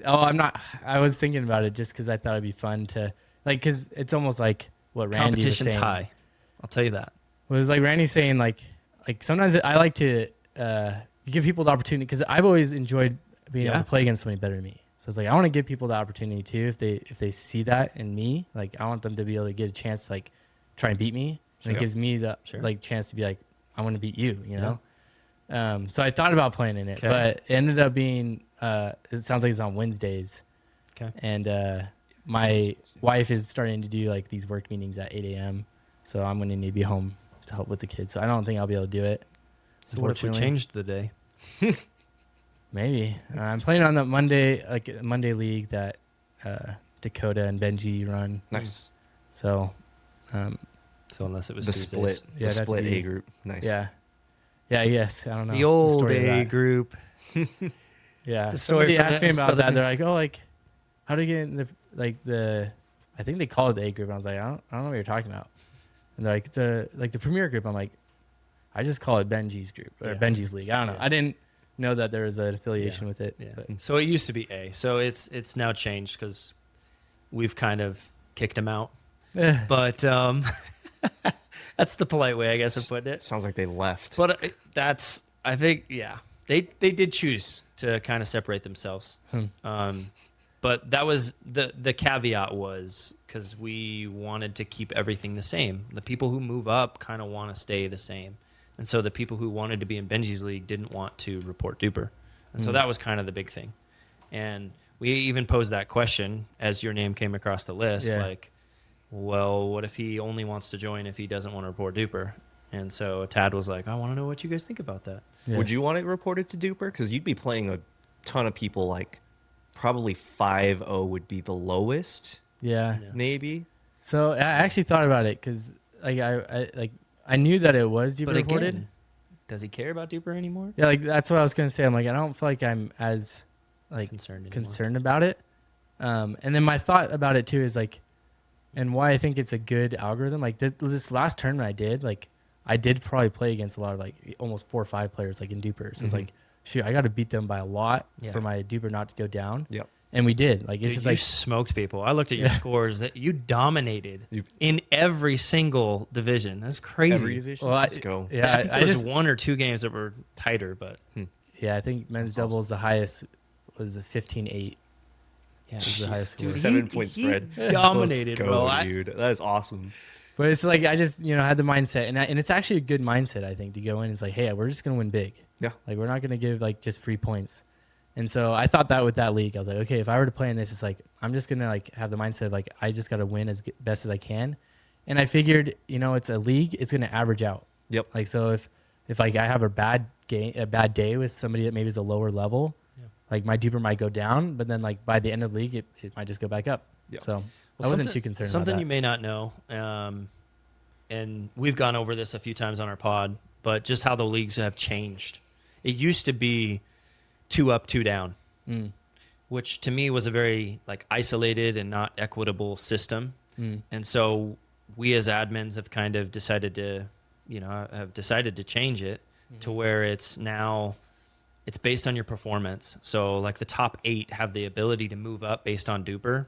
oh I'm not. I was thinking about it just because I thought it'd be fun to like, because it's almost like what Randy was Competition's saying. high. I'll tell you that. Well, it was like Randy saying, like sometimes I like to give people the opportunity, because I've always enjoyed being able Yeah. to play against somebody better than me. So it's like I want to give people the opportunity too, if they see that in me. Like I want them to be able to get a chance to like try and beat me, and Sure. it gives me the Sure. like chance to be like, I want to beat you, So I thought about playing in it, Okay. but it ended up being it sounds like it's on Wednesdays, Okay. and my wife is starting to do like these work meetings at 8 a.m. So I'm going to need to be home to help with the kids. So I don't think I'll be able to do it. So what if we unfortunately. changed the day? Maybe. I'm playing on the Monday league that Dakota and Benji run. Nice. So, So unless it was The Tuesdays. split. Yeah, The that'd split be- A group. Nice. yeah. Yeah, yes. I don't know. The old story of A that. group. Yeah. It's a story Somebody from asked me the about that. Southern- They're like, oh, like, how do you get in the I think they call it the A group. I was like, I don't know what you're talking about. And they're like, the premier group. I'm like, I just call it Benji's group or Yeah. Benji's league. I don't know. Yeah. I didn't know that there was an affiliation with it. Yeah. But So it used to be A. So it's now changed because we've kind of kicked him out. But that's the polite way, I guess, of putting it. Sounds like they left. But I think, yeah, they did choose to kind of separate themselves. But that was the caveat was because we wanted to keep everything the same. The people who move up kind of want to stay the same. And so the people who wanted to be in Benji's league didn't want to report Dupr. And so that was kind of the big thing. And we even posed that question as your name came across the list, Yeah. like, well, what if he only wants to join if he doesn't want to report Dupr? And so Tad was like, I want to know what you guys think about that. yeah. Would you want it reported to Dupr? Because you'd be playing a ton of people. Like probably 5-0 would be the lowest. Yeah. Yeah. Maybe. So I actually thought about it because like I knew that it was Dupr But reported. again, does he care about Dupr anymore? Yeah, like that's what I was gonna say. I'm like, I don't feel like I'm as like Concerned about it. And then my thought about it too is like, and why I think it's a good algorithm. Like this last tournament I did, like I did probably play against a lot of like almost 4 or 5 players like in Dupr. So it's like, shoot, I got to beat them by a lot for my Dupr not to go down. Yep. And we did. Like it's Dude, just you like smoked people. I looked at your scores that you dominated in every single division. That's crazy. Every division. Well, Let's go. Yeah, I think there was 1 or 2 games that were tighter, but yeah, I think men's doubles the highest was a 15-8. yeah, was the highest score. 7-point spread. Dominated, Let's bro. go, dude. That is awesome. But it's like I just had the mindset, and it's actually a good mindset I think to go in. It's like, hey, we're just gonna win big. Yeah. Like we're not gonna give like just free points. And so I thought that with that league, I was like, okay, if I were to play in this, it's like I'm just gonna like have the mindset of like I just gotta win as best as I can. And I figured, it's a league, it's gonna average out. Yep. Like so if like I have a bad day with somebody that maybe is a lower level, like my Dupr might go down, but then like by the end of the league, it might just go back up. Yep. So I wasn't too concerned. Something about that. you may not know, and we've gone over this a few times on our pod, but just how the leagues have changed. It used to be 2 up, 2 down, which to me was a very like isolated and not equitable system. And so we as admins have kind of decided to, change it to where it's now it's based on your performance. So like the top 8 have the ability to move up based on Dupr.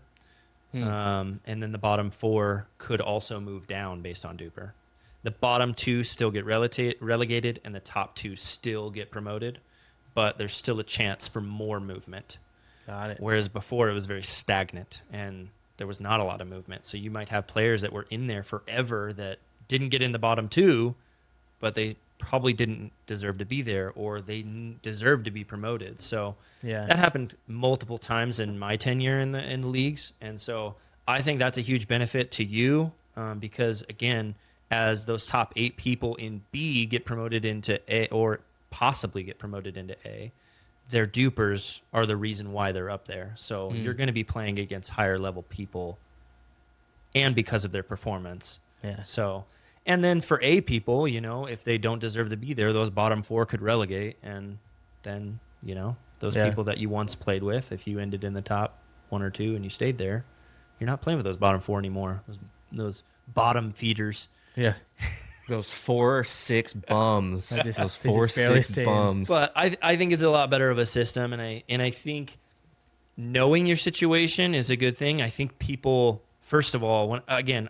And then the bottom 4 could also move down based on Dupr. The bottom 2 still get relegated and the top 2 still get promoted, but there's still a chance for more movement. Got it. Whereas before it was very stagnant and there was not a lot of movement. So you might have players that were in there forever that didn't get in the bottom 2, but they probably didn't deserve to be there or they deserved to be promoted. So that happened multiple times in my tenure in the leagues. And so I think that's a huge benefit to you because, again, as those top 8 people in B get promoted into A or possibly get promoted into A, their Duprs are the reason why they're up there. So you're going to be playing against higher level people and because of their performance. Yeah. So, and then for A people, if they don't deserve to be there, those bottom 4 could relegate. And then, those people that you once played with, if you ended in the top 1 or 2 and you stayed there, you're not playing with those bottom 4 anymore. Those bottom feeders. Yeah. Those 4, 6 bums. Those they 4, just barely 6 stay in. bums. But I think it's a lot better of a system, and I think knowing your situation is a good thing. I think people, first of all, when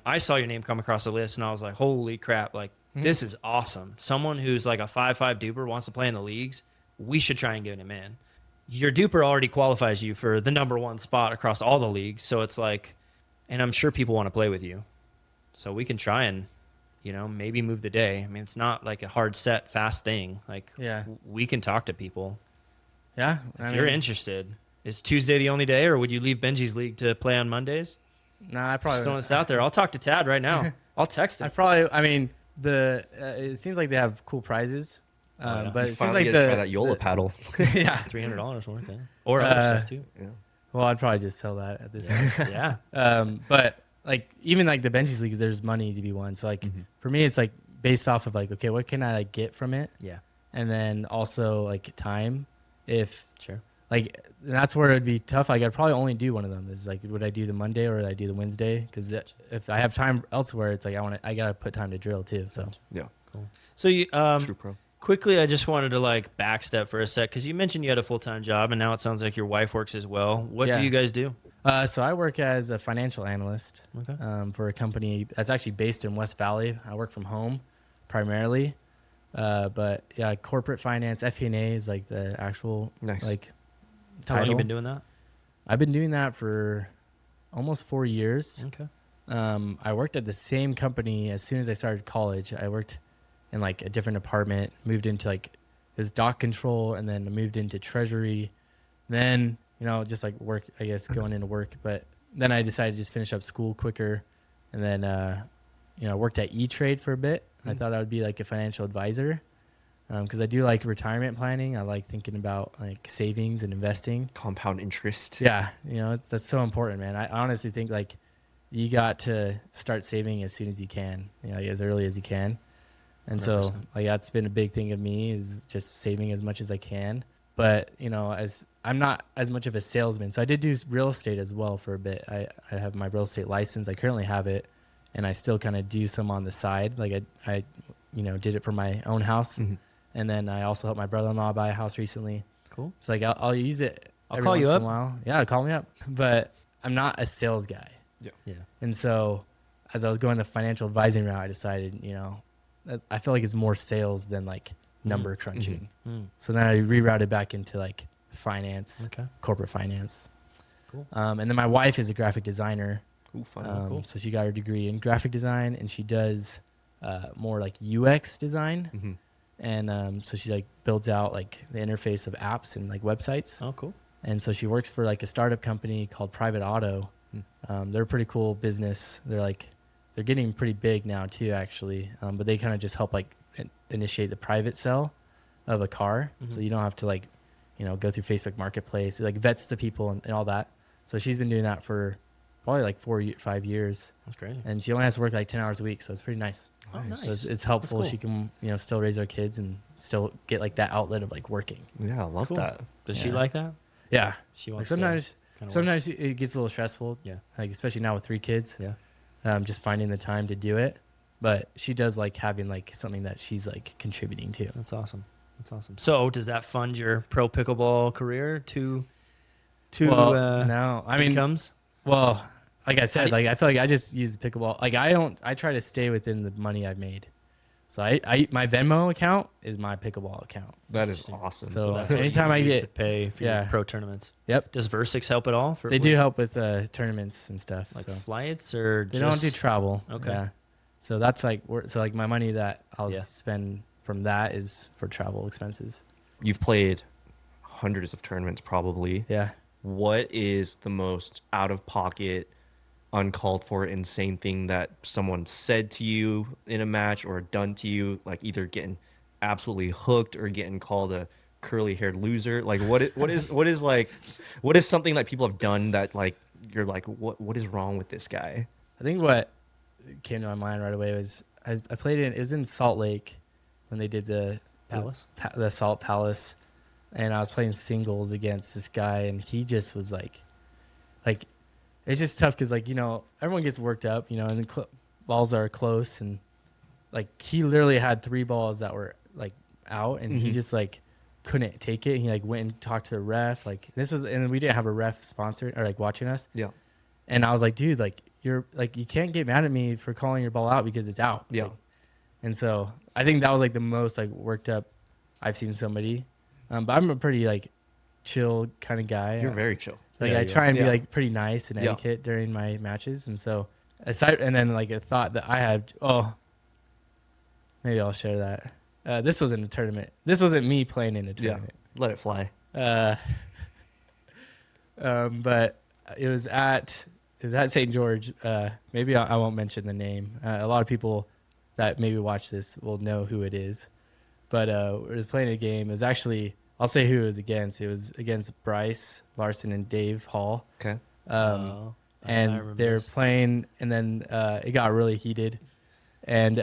I saw your name come across the list, and I was like, holy crap, like this is awesome. Someone who's like a 5-5 Dupr wants to play in the leagues. We should try and get him in. Your Dupr already qualifies you for the number 1 spot across all the leagues, so it's like, and I'm sure people want to play with you, so we can try and maybe move the day. I mean, it's not like a hard set, fast thing. Like, we can talk to people. Yeah. If you're interested. Is Tuesday the only day, or would you leave Benji's league to play on Mondays? Nah, I probably Just throwing this out there. I'll talk to Tad right now. I'll text him. It seems like they have cool prizes. But it seems Finally like get to try that Yola paddle. yeah. $300 worth, or other stuff too. Yeah. Well, I'd probably just sell that at this point. Yeah. But like even like the Benji's league, there's money to be won. So like for me, it's like based off of like, okay, what can I like get from it? Yeah. And then also like time. If Sure. like that's where it'd be tough. Like I'd probably only do one of them. Is like, would I do the Monday or would I do the Wednesday? Because if I have time elsewhere, it's like I gotta put time to drill too. So Yeah. Cool. So you True pro. quickly, I just wanted to like backstep for a sec because you mentioned you had a full-time job, and now it sounds like your wife works as well. What do you guys do? So I work as a financial analyst Okay. for a company that's actually based in West Valley. I work from home primarily, but yeah, corporate finance, FP&A is like the actual like How long title. you been doing that? I've been doing that for almost 4 years. Okay. I worked at the same company as soon as I started college. I worked in like a different department, moved into like it was dock control, and then moved into treasury. Then just like work, I guess, going into work. But then I decided to just finish up school quicker, and then worked at E-Trade for a bit. I thought I would be like a financial advisor because I do like retirement planning. I like thinking about like savings and investing. Compound interest. Yeah, that's so important, man. I honestly think like you got to start saving as soon as you can, as early as you can. And so 100%. like that's been a big thing of me, is just saving as much as I can. But as I'm not as much of a salesman, so I did do real estate as well for a bit. I have my real estate license. I currently have it, and I still kind of do some on the side. Like I did it for my own house, and then I also helped my brother-in-law buy a house recently. Cool. So like I'll use it. I'll every call you once up. in a while. Yeah, call me up. But I'm not a sales guy. Yeah. And so as I was going the financial advising route, I decided, I feel like it's more sales than like number crunching. So then I rerouted back into like finance, corporate finance. Cool. And then my wife is a graphic designer. Ooh, fun. Cool. So she got her degree in graphic design, and she does more like UX design. And so she like builds out like the interface of apps and like websites. Oh, cool. And so she works for like a startup company called Private Auto. They're a pretty cool business. They're getting pretty big now too, actually. But they kind of just help like initiate the private sale of a car. So you don't have to like, go through Facebook Marketplace. It like vets the people and all that. So she's been doing that for probably like 5 years. That's crazy. And she only has to work like 10 hours a week. So it's pretty nice. Oh, nice. So it's helpful. That's cool. She can, still raise our kids and still get like that outlet of like working. Yeah, I love Cool. that. Does she Yeah. like that? Yeah. She Like wants sometimes to kinda work. sometimes it gets a little stressful. Yeah. Like especially now with 3 kids. Yeah. Just finding the time to do it. But she does like having like something that she's like contributing to. That's awesome. That's awesome. So does that fund your pro pickleball career to no, I mean, incomes? well, like I said, do like I feel like I just use pickleball. Like I try to stay within the money I've made. So I my Venmo account is my pickleball account. That is Interesting. awesome. So That's what anytime you I use get- to pay for Yeah. your pro tournaments. Yep. Does Versix help at all? They do help with tournaments and stuff. like so flights or they just don't do travel. Okay. Yeah. So that's like like my money that I'll Yeah. spend from that is for travel expenses. You've played hundreds of tournaments probably. Yeah. What is the most out of pocket, uncalled for, insane thing that someone said to you in a match or done to you, like either getting absolutely hooked or getting called a curly haired loser? Like what is something that people have done that like you're like, what is wrong with this guy? I think what came to my mind right away was I played it was in Salt Lake when they did the Palace? the Salt Palace, and I was playing singles against this guy, and he just was like it's just tough because like everyone gets worked up, and the balls are close, and like he literally had 3 balls that were like out, and he just like couldn't take it. He like went and talked to the ref. Like and we didn't have a ref sponsor or like watching us. Yeah. And I was like, dude, like you're like you can't get mad at me for calling your ball out because it's out. Yeah. Like, and so I think that was like the most like worked up I've seen somebody. But I'm a pretty like chill kind of guy. You're very chill. Like Yeah, I you try and be Yeah. like pretty nice and Yeah. etiquette during my matches. And so and then like a thought that I had, maybe I'll share that. This wasn't a tournament. This wasn't me playing in a Yeah. tournament. Let it fly. But it was at St. George. Maybe I won't mention the name. A lot of people that maybe watch this will know who it is. But we was playing a game. It was actually, I'll say who it was against. It was against Bryce Larson and Dave Hall. Okay. I And remember they were this. playing, and then it got really heated. And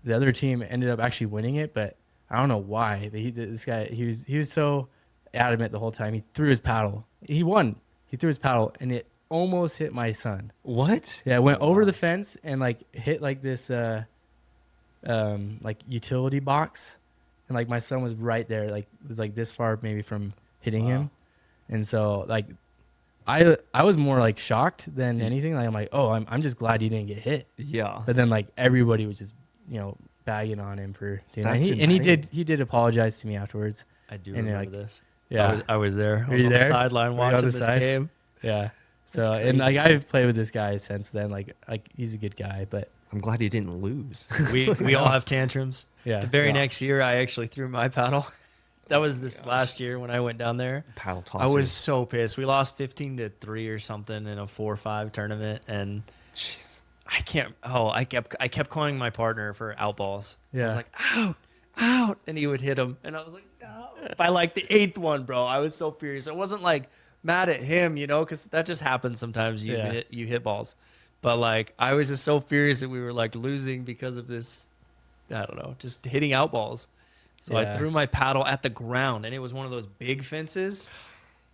the other team ended up actually winning it, but I don't know why. This guy, he was so adamant the whole time. He threw his paddle. He won. He threw his paddle, and it almost hit my son. What? Yeah, it went over the fence and like hit like this like utility box, and like my son was right there, like it was like this far maybe from hitting him. And so like I was more like shocked than anything. Like I'm like, oh, I'm just glad he didn't get hit. Yeah. But then like everybody was just bagging on him for doing that. That's And he insane. did apologize to me afterwards. I do And remember like, this. Yeah, I was there. I Were was you on the there? sideline Were you on watching the this side? game. yeah. So That's and like crazy. I've played with this guy since then. Like he's a good guy, but I'm glad he didn't lose. We all have tantrums. yeah. The very Yeah. next year, I actually threw my paddle. That was this last year when I went down there. Paddle I tosser. was so pissed. We lost 15-3 or something in a 4-5 tournament, and Jeez. I can't. Oh, I kept calling my partner for out balls. I Yeah. was like, out, and he would hit him, and I was like, no. By like the 8th one, bro, I was so furious. I wasn't like mad at him, because that just happens sometimes. You hit balls, but like I was just so furious that we were like losing because of this I don't know, just hitting out balls. So I Yeah. threw my paddle at the ground, and it was one of those big fences,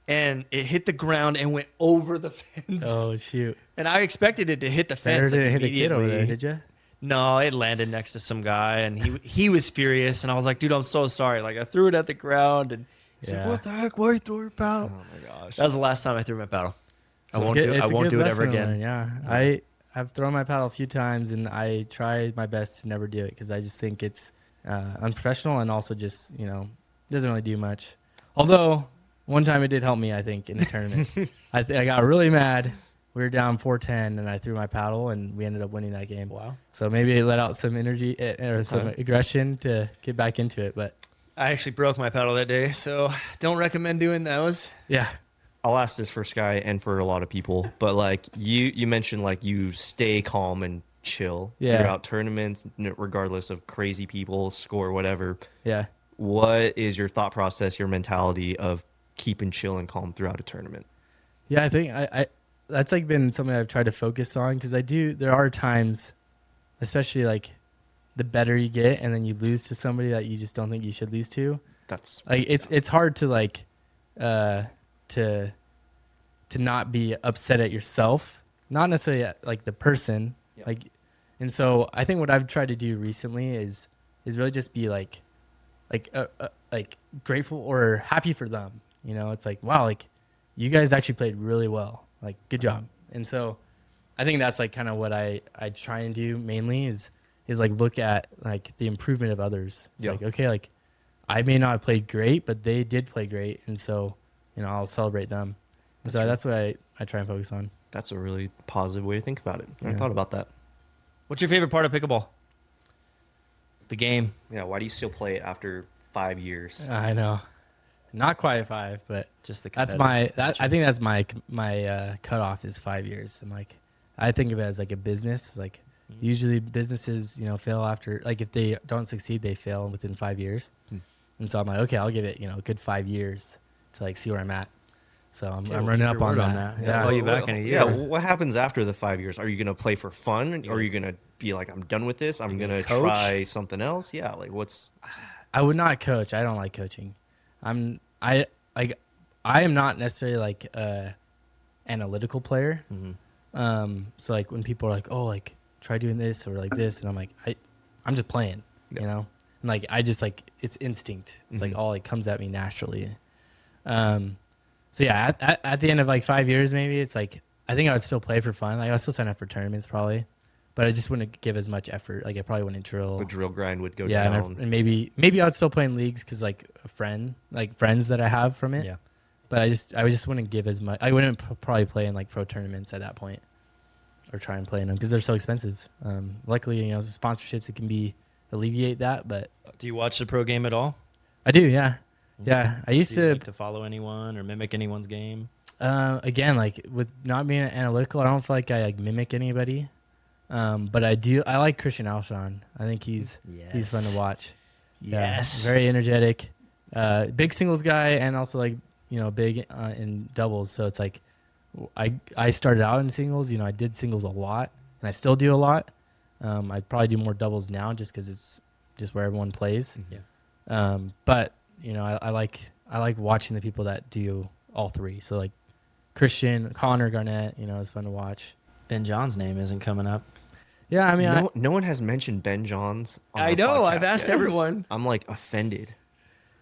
and it hit the ground and went over the fence. Oh shoot! And I expected it to hit the Better fence. Like, didn't hit a kid over there, immediately. did you? No, it landed next to some guy, and he was furious, and I was like, dude, I'm so sorry. Like, I threw it at the ground, and he's like, Yeah. what the heck? Why you throw your paddle? Oh my gosh. That was the last time I threw my paddle. I It's won't good- do. it's I a won't good do it ever lesson to again. learn, yeah, I've thrown my paddle a few times, and I try my best to never do it because I just think it's unprofessional and also just doesn't really do much. Although one time it did help me, I think, in a tournament. I got really mad. We were down 4-10, and I threw my paddle, and we ended up winning that game. Wow. So maybe it let out some energy or some aggression to get back into it. But I actually broke my paddle that day, so don't recommend doing those. yeah, I'll ask this for Sky and for a lot of people, but like you mentioned, like you stay calm and chill throughout tournaments, regardless of crazy people, score, whatever. yeah. What is your thought process, your mentality of keeping chill and calm throughout a tournament? Yeah, I think I that's like been something I've tried to focus on because there are times, especially like the better you get and then you lose to somebody that you just don't think you should lose to. That's Like it's hard to like to not be upset at yourself, not necessarily at like the person. Yeah. Like, and so I think what I've tried to do recently is really just be like grateful or happy for them. It's like, wow, like you guys actually played really well. Like, good job. And so I think that's like kind of what I try and do mainly is like look at like the improvement of others. It's like, okay, like I may not have played great, but they did play great. And so, I'll celebrate them. And so that's what I try and focus on. That's a really positive way to think about it. I Yeah. thought about that. What's your favorite part of pickleball? The game. Yeah, why do you still play it after 5 years? I know. Not quite 5, but Just the that's competitive I nature. think that's my cutoff is 5 years. I'm like, I think of it as like a business. Like usually businesses, fail after, like if they don't succeed, they fail within 5 years. And so I'm like, okay, I'll give it, a good 5 years to like see where I'm at. So I'm we'll running keep up your on word that. on that. Yeah. Call you back in a year. Yeah, what happens after the 5 years? Are you going to play for fun? Or are you going to be like, I'm done with this. I'm going to coach? try something else? Yeah, like what's... I would not coach. I don't like coaching. I am not necessarily like a analytical player. So like when people are like, oh, like try doing this or like this, and I'm like, I'm just playing, And like I just like it's instinct. It's like all like comes at me naturally. So yeah, at the end of like 5 years, maybe it's like I think I would still play for fun. Like I would still sign up for tournaments probably, but I just wouldn't give as much effort. Like I probably wouldn't drill. The drill grind would go Yeah, down. and maybe I would still play in leagues because like friends that I have from it. Yeah. But I just wouldn't give as much. I wouldn't probably play in like pro tournaments at that point, or try and play in them because they're so expensive. Luckily, sponsorships it can alleviate that. But Do you watch the pro game at all? I do, yeah, yeah. I used Do you to like to follow anyone or mimic anyone's game? again like with not being analytical, I don't feel like I like mimic anybody. But I do. I like Christian Alshon. I think he's fun to watch. Yeah, Yes. very energetic. Big singles guy and also like big in doubles. So it's like I started out in singles. I did singles a lot, and I still do a lot. I'd probably do more doubles now just because it's just where everyone plays. Yeah. But I like watching the people that do all three. So like Christian, Connor, Garnett. It's fun to watch. Ben John's name isn't coming up. Yeah, I mean, No one has mentioned Ben Johns. On I our know. podcast I've asked yet. everyone. I'm like offended.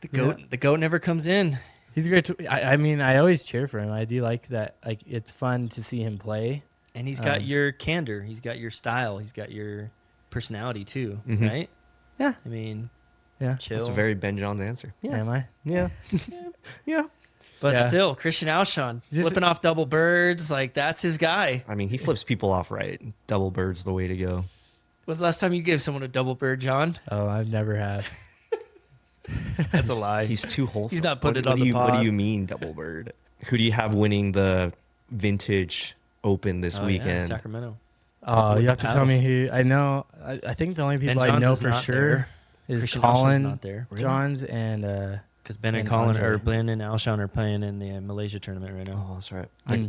The goat never comes in. he's great. I mean, I always cheer for him. I do like that. Like it's fun to see him play. And he's got your candor. He's got your style. He's got your personality too, Mhm. right? Yeah. I mean, Yeah. chill. That's a very Ben Johns answer. Am I? Yeah. Yeah. but Yeah. still, Christian Alshon Just- flipping off double birds, like that's his guy. I mean, he flips people off right. Double bird's the way to go. When's the last time you gave someone a double bird, John? Oh, I've never have. That's a lie. He's too wholesome. He's not putting it What on do the you- What pod. do you mean, double bird? Who do you have winning the Vintage Open this Oh, yeah, weekend? Sacramento. Oh, you have to tell me Paddles. who. I know. I think the only Ben people I Johns know is for not sure there. is Christian Alshon's Colin not there. Johns and Because Ben and And Colin Andre. or Ben and Alshon are playing in the Malaysia tournament right now. Oh, that's right.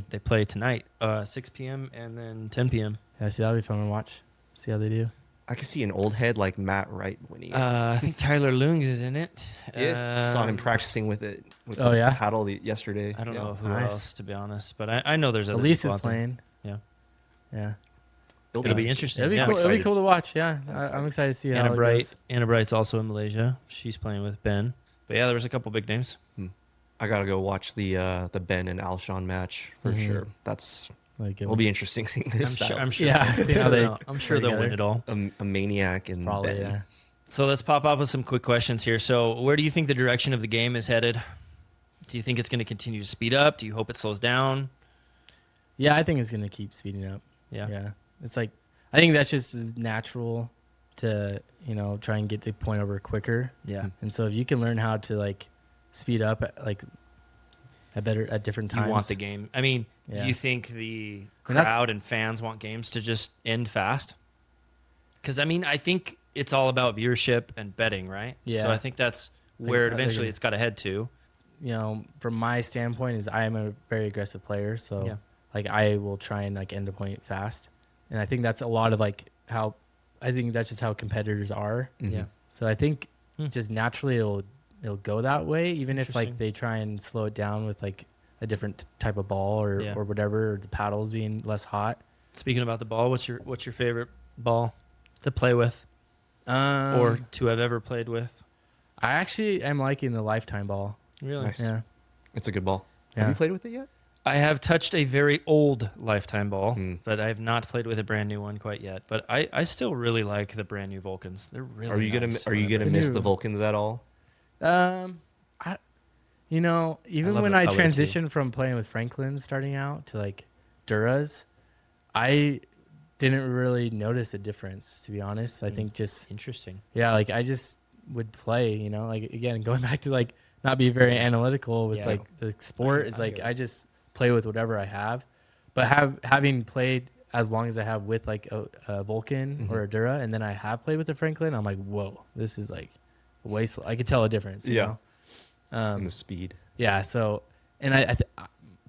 They play tonight, 6 p.m. and then 10 p.m. yeah. See, that'll be fun to watch. See how they do. I could see an old head like Matt Wright winning. I think Tyler Lungs is in it. Yes, saw him practicing with it with Oh, his yeah? paddle yesterday. I don't Yeah. know who Nice. else, to be honest, but I know there's other Elise people is out there. playing. Yeah. Yeah. It'll be interesting. It'll be Yeah. cool. I'm It'll be excited. cool to watch. Yeah, I'm I'm excited to see how Anna it Bright. goes. Anna Bright's also in Malaysia. She's playing with Ben. But yeah, there was a couple big names. I gotta go watch the Ben and Alshon match for Mhm. sure. That's Like, will be interesting seeing their styles. I'm sure. Yeah, see how they I'm sure they'll win together. it all. A maniac and probably. Ben. Yeah. So let's pop up with some quick questions here. So where do you think the direction of the game is headed? Do you think it's going to continue to speed up? Do you hope it slows down? Yeah, I think it's gonna keep speeding up. Yeah. Yeah, it's like I think that's just natural to try and get the point over quicker. Yeah. And so if you can learn how to like speed up at different times, You want the game. I mean, Yeah. do you think the And that's- crowd and fans want games to just end fast? Because, I mean, I think it's all about viewership and betting, right? Yeah. So I think that's where I eventually agree. it's got to head to. From my standpoint, is I am a very aggressive player, so Yeah. like I will try and like end a point fast, and I think that's a lot of like how I think that's just how competitors are. Mhm. Yeah. So I think Hmm. just naturally it'll go that way, even if like Interesting. they try and slow it down with like a different type of ball or Yeah. or whatever, or the paddles being less hot. Speaking about the ball, what's your favorite ball to play with or to have ever played with? I actually am liking the lifetime ball. Really? Nice. Yeah. It's a good ball. Yeah. Have you played with it yet? I have touched a very old lifetime ball, Hmm. but I have not played with a brand new one quite yet. But I still really like the brand new Vulcans. They're really Are you nice gonna whenever- miss New. the Vulcans at all? I even love when the I color, too. transitioned from playing with Franklin starting out to like Duras, I didn't really notice a difference, to be honest. I Hmm. think just Interesting. like I just would play, like again going back to like not be very analytical with Yeah. like the sport. I It's like get it. I just play with whatever I have. But having played as long as I have with like a Vulcan or a Dura, and then I have played with the Franklin, I'm like, whoa, this is like way slow. I could tell a difference. You know? And the speed. Yeah. So, and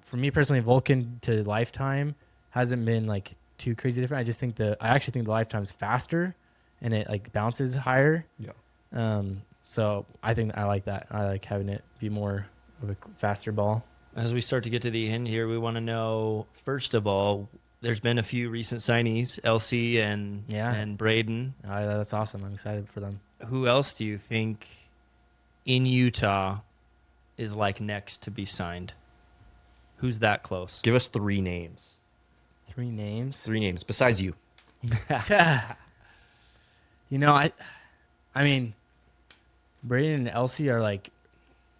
for me personally, Vulcan to Lifetime hasn't been like too crazy different. I just think I actually think the Lifetime's faster, and it like bounces higher. Yeah. So I think I like that. I like having it be more of a faster ball. As we start to get to the end here, we want to know, first of all, there's been a few recent signees, LC and Braden. That's awesome. I'm excited for them. Who else do you think in Utah is like next to be signed? Who's that close? Give us 3 names. 3 names. 3 names besides you. I mean, Braden and Elsie are like,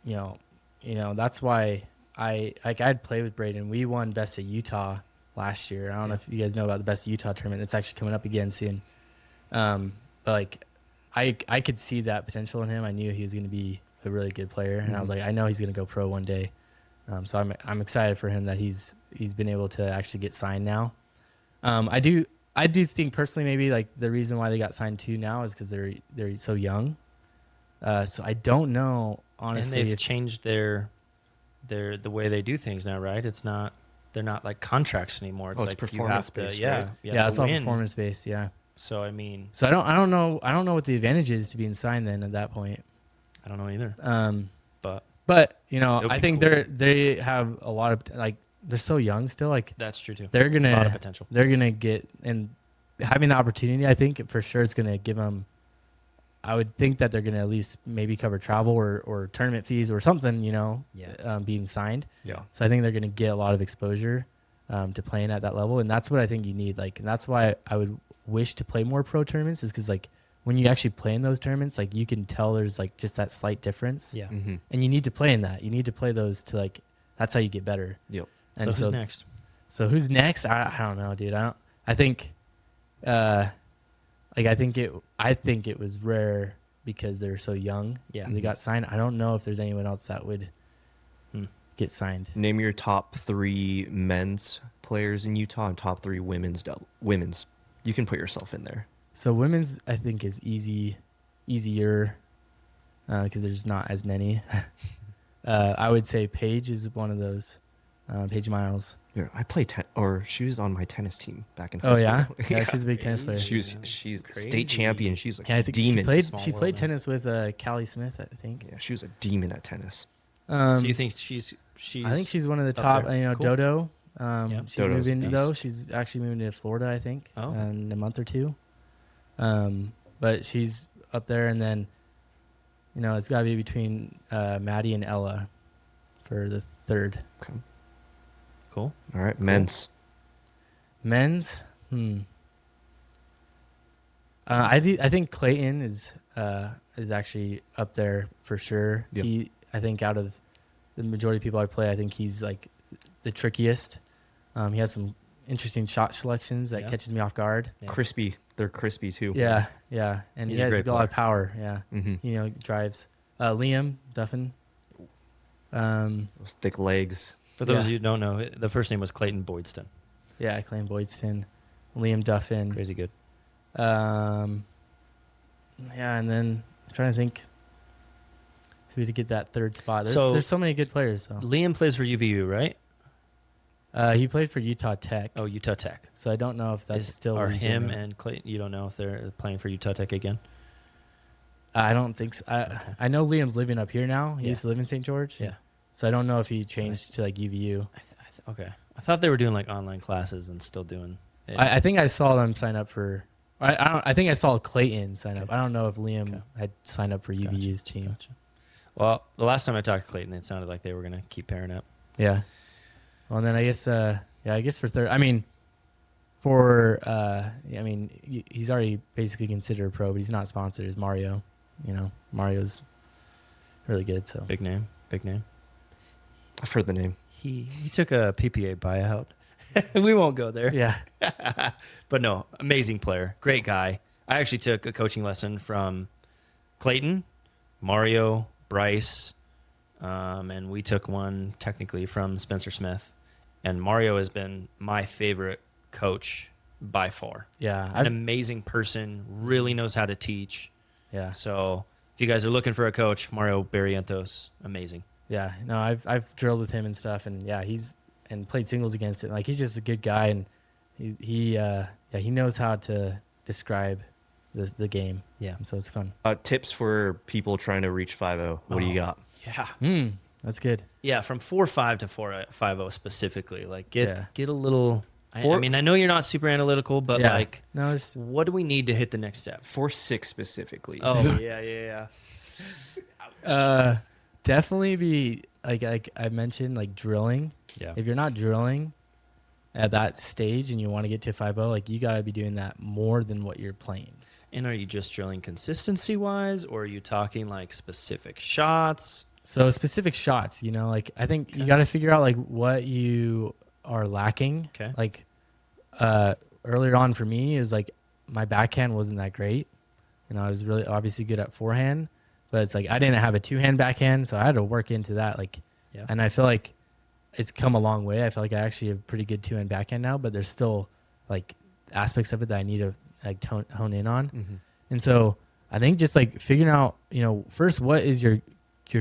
that's why I'd play with Braden. We won Best of Utah last year. I don't know if you guys know about the Best of Utah tournament. It's actually coming up again soon. But like, I could see that potential in him. I knew he was going to be a really good player, and I was like, I know he's going to go pro one day. So I'm excited for him that he's been able to actually get signed now. I do think personally maybe like the reason why they got signed too now is because they're so young. So I don't know honestly. And they've changed the way they do things now, right? They're not like contracts anymore. It's Oh, it's like you have to, performance-based, yeah, right? you have Yeah, to it's all win. performance based. Yeah. So I mean, So I don't know what the advantage is to being signed then at that point. I don't know either. But But It'll I be think cool. they have a lot of like they're so young still. Like that's true too. they're A lot of gonna potential. get and having the opportunity. I think for sure it's gonna give them. I would think that they're gonna at least maybe cover travel or tournament fees or something. Being signed. Yeah. So I think they're gonna get a lot of exposure to playing at that level, and that's what I think you need. Like, and that's why I would wish to play more pro tournaments, is because like when you actually play in those tournaments, like you can tell there's like just that slight difference. Yeah. Mm-hmm. And you need to play in that. You need to play those to like. That's how you get better. Yep. And So who's next? So who's next? I don't know, dude. I think it was rare because they're so young. Yeah. And they got signed. I don't know if there's anyone else that would get signed. Name your top 3 men's players in Utah and top 3 women's. You can put yourself in there. So women's, I think, is easier because there's not as many. I would say Paige is one of those. Paige Miles. Yeah, I play she was on my tennis team back in high Oh school. yeah, yeah, she's a big tennis player. She's Crazy. state champion. She's like Yeah, I a think demon. she played tennis with Callie Smith, I think. Yeah, she was a demon at tennis. So you think she's? I think she's one of the up top. there. You know, Cool. Dodo. Yeah. She's Dodo's moving a though. beast. She's actually moving to Florida, I think, Oh. in a month or two. But she's up there, and then, you know, it's got to be between Maddie and Ella for the third. Okay. Cool. All right, men's. Men's. I think Clayton is actually up there for sure. Yep. I think out of the majority of people I play, I think he's like the trickiest. He has some interesting shot selections that catches me off guard. Yeah. Crispy. They're crispy too. Yeah, and He's he a has great a lot of player. power. Yeah, Mm-hmm. you know, drives. Liam Duffin. Those thick legs. For those Yeah. of you who don't know, the first name was Clayton Boydston. Yeah, Clayton Boydston, Liam Duffin. Crazy good. Yeah, and then I'm trying to think who to get that third spot. There's so many good players. So Liam plays for UVU, right? he played for Utah Tech. Oh, Utah Tech. So I don't know if that's still Are what he's doing him now. and Clayton? You don't know if they're playing for Utah Tech again? I don't think so. I know Liam's living up here now. He Yeah. used to live in St. George. Yeah. So I don't know if he changed to like UVU. Okay. I thought they were doing like online classes and still doing it. I think I saw them sign up for. I think I saw Clayton sign up. Okay. I don't know if Liam Okay. had signed up for UVU's team. Gotcha. Well, the last time I talked to Clayton, it sounded like they were going to keep pairing up. Yeah. Well, and then I guess for third. I mean, for he's already basically considered a pro, but he's not sponsored. Is Mario? You know, Mario's really good. So Big name. I've heard the name. He took a PPA buyout. We won't go there. yeah, But no, amazing player. Great guy. I actually took a coaching lesson from Clayton, Mario, Bryce, and we took one technically from Spencer Smith. And Mario has been my favorite coach by far. yeah, An amazing person, really knows how to teach. yeah, So if you guys are looking for a coach, Mario Barrientos, amazing. yeah. No, I've drilled with him and stuff, and yeah, he's played singles against it. Like he's just a good guy, and he knows how to describe the game. Yeah. And so it's fun. Tips for people trying to reach 5-0. What do you got? Yeah. That's good. Yeah, from 4.5 to 4.50 specifically. Like get a little. I Four- mean, I know you're not super analytical, but Yeah. like, No, just what do we need to hit the next step? 4-6 specifically. Oh yeah. definitely be like I mentioned, like drilling. Yeah. If you're not drilling at that stage and you want to get to 5-0, like you got to be doing that more than what you're playing. And are you just drilling consistency wise, or are you talking like specific shots? So specific shots, you know, like I think you got to figure out like what you are lacking. Okay. Like earlier on for me, it was like my backhand wasn't that great. You know, I was really obviously good at forehand, but it's like I didn't have a two-hand backhand, so I had to work into that. Like, Yeah. and I feel like it's come a long way. I feel like I actually have pretty good two-hand backhand now, but there's still like aspects of it that I need to like hone in on. Mhm. And so I think just like figuring out, you know, first what is your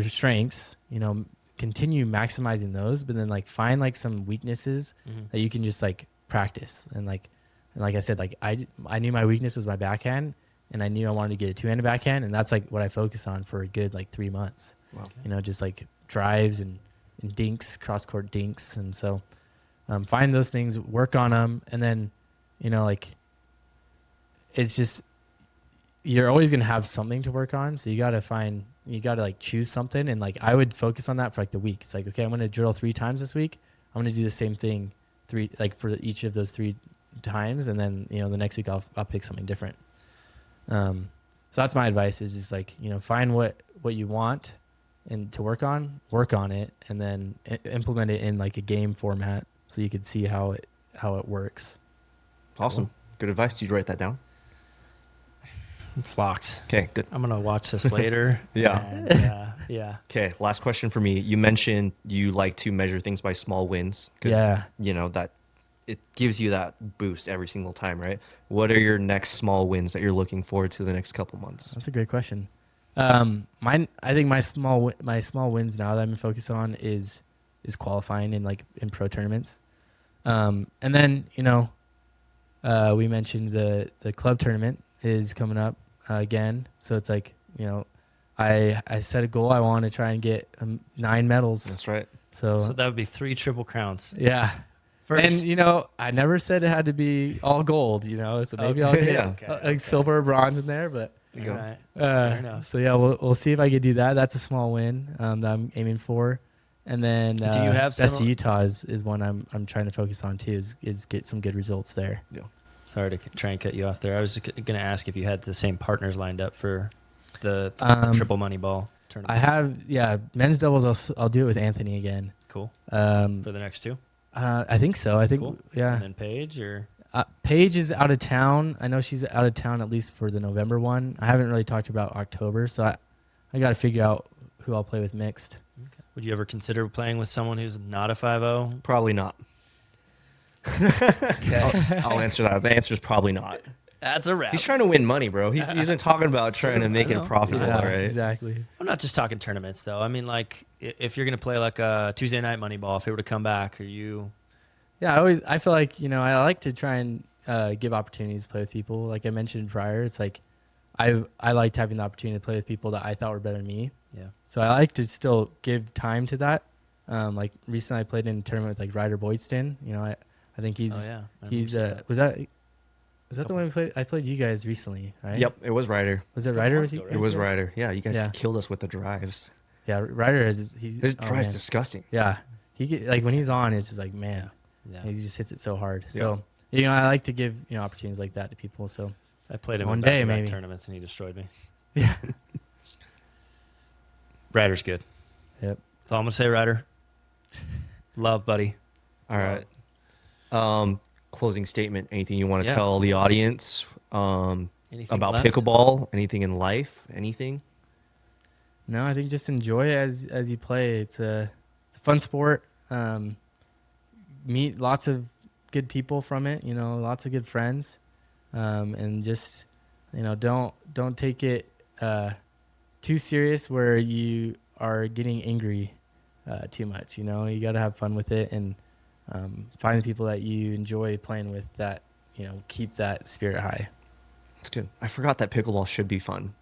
strengths, you know, continue maximizing those, but then like find like some weaknesses that you can just like practice. And like I said, like I knew my weakness was my backhand, and I knew I wanted to get a two-handed backhand, and that's like what I focus on for a good like 3 months. Wow. You know, just like drives and dinks, cross-court dinks. And so find those things, work on them, and then, you know, like it's just, you're always going to have something to work on. So you got to like choose something. And like, I would focus on that for like the week. It's like, okay, I'm going to drill 3 times this week. I'm going to do the same thing for each of those 3 times. And then, you know, the next week I'll pick something different. So that's my advice, is just like, you know, find what you want and to work on it, and then implement it in like a game format so you could see how it works. Awesome. Good advice. Did you write that down? It's locked. Okay, good. I'm gonna watch this later. Yeah. And, yeah. Okay, last question for me. You mentioned you like to measure things by small wins. 'Cause, Yeah. you know, that it gives you that boost every single time, right? What are your next small wins that you're looking forward to the next couple months? That's a great question. I think my small wins now that I'm focused on is is qualifying in pro tournaments. And then we mentioned the club tournament is coming up again. So it's like, I set a goal. I want to try and get 9 medals. That's right. So that would be 3 Triple Crowns. Yeah. First. And, I never said it had to be all gold, so maybe I'll get silver or bronze in there. But There you go. Right. Fair enough. so, yeah, we'll see if I could do that. That's a small win that I'm aiming for. And then Do you have Best of some- Utah is one I'm trying to focus on, too, is get some good results there. Yeah. Sorry to try and cut you off there. I was going to ask if you had the same partners lined up for the triple money ball tournament. I have, men's doubles, I'll do it with Anthony again. Cool. Um, For the next 2? I think so. I think, Cool. yeah. And then Paige or? Paige is out of town. I know she's out of town at least for the November one. I haven't really talked about October, so I got to figure out who I'll play with mixed. Okay. Would you ever consider playing with someone who's not a 5-0? Probably not. Okay. I'll answer that. The answer is probably not. That's a wrap. He's trying to win money, bro. He's been talking about trying to make I it know. profitable, Yeah, right? exactly. I'm not just talking tournaments, though. I mean, like, if you're going to play like a Tuesday night money ball, if it were to come back, are you... Yeah, I feel like, I like to try and give opportunities to play with people. Like I mentioned prior, it's like I liked having the opportunity to play with people that I thought were better than me. Yeah. So I like to still give time to that. Like recently I played in a tournament with like Ryder Boydston. I think he's Oh, yeah. I he's remember seeing was that the one we played? I played you guys recently, right? Yep, it was Ryder. Was it couple Ryder months with you? ago, It right? was Ryder. Yeah, you guys Yeah. killed us with the drives. Yeah, Ryder is he's His oh, drive's man. disgusting. Yeah. Like when he's on, it's just like, man, Yeah. he just hits it so hard. So, I like to give, opportunities like that to people. So, I played him One in day, back-to-back maybe. tournaments, and he destroyed me. yeah. Ryder's good. Yep. That's all I'm going to say, Ryder. Love, buddy. All right. Closing statement. Anything you want to Yeah. tell the audience Anything about left? pickleball? Anything in life? Anything? No, I think just enjoy it as you play. It's a fun sport. Meet lots of good people from it. Lots of good friends, and just don't take it too serious where you are getting angry too much. You got to have fun with it and find the people that you enjoy playing with that keep that spirit high. It's good. I forgot that pickleball should be fun.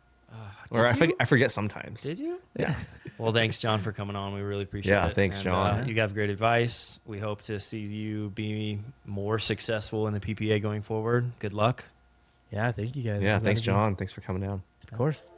Did you? I forget sometimes. Did you? Yeah. Well, thanks, John, for coming on. We really appreciate Yeah, it. thanks, And, John. You have great advice. We hope to see you be more successful in the PPA going forward. Good luck. Yeah, thank you guys. Yeah, I'm glad thanks, to be- John. Thanks for coming down. Of course.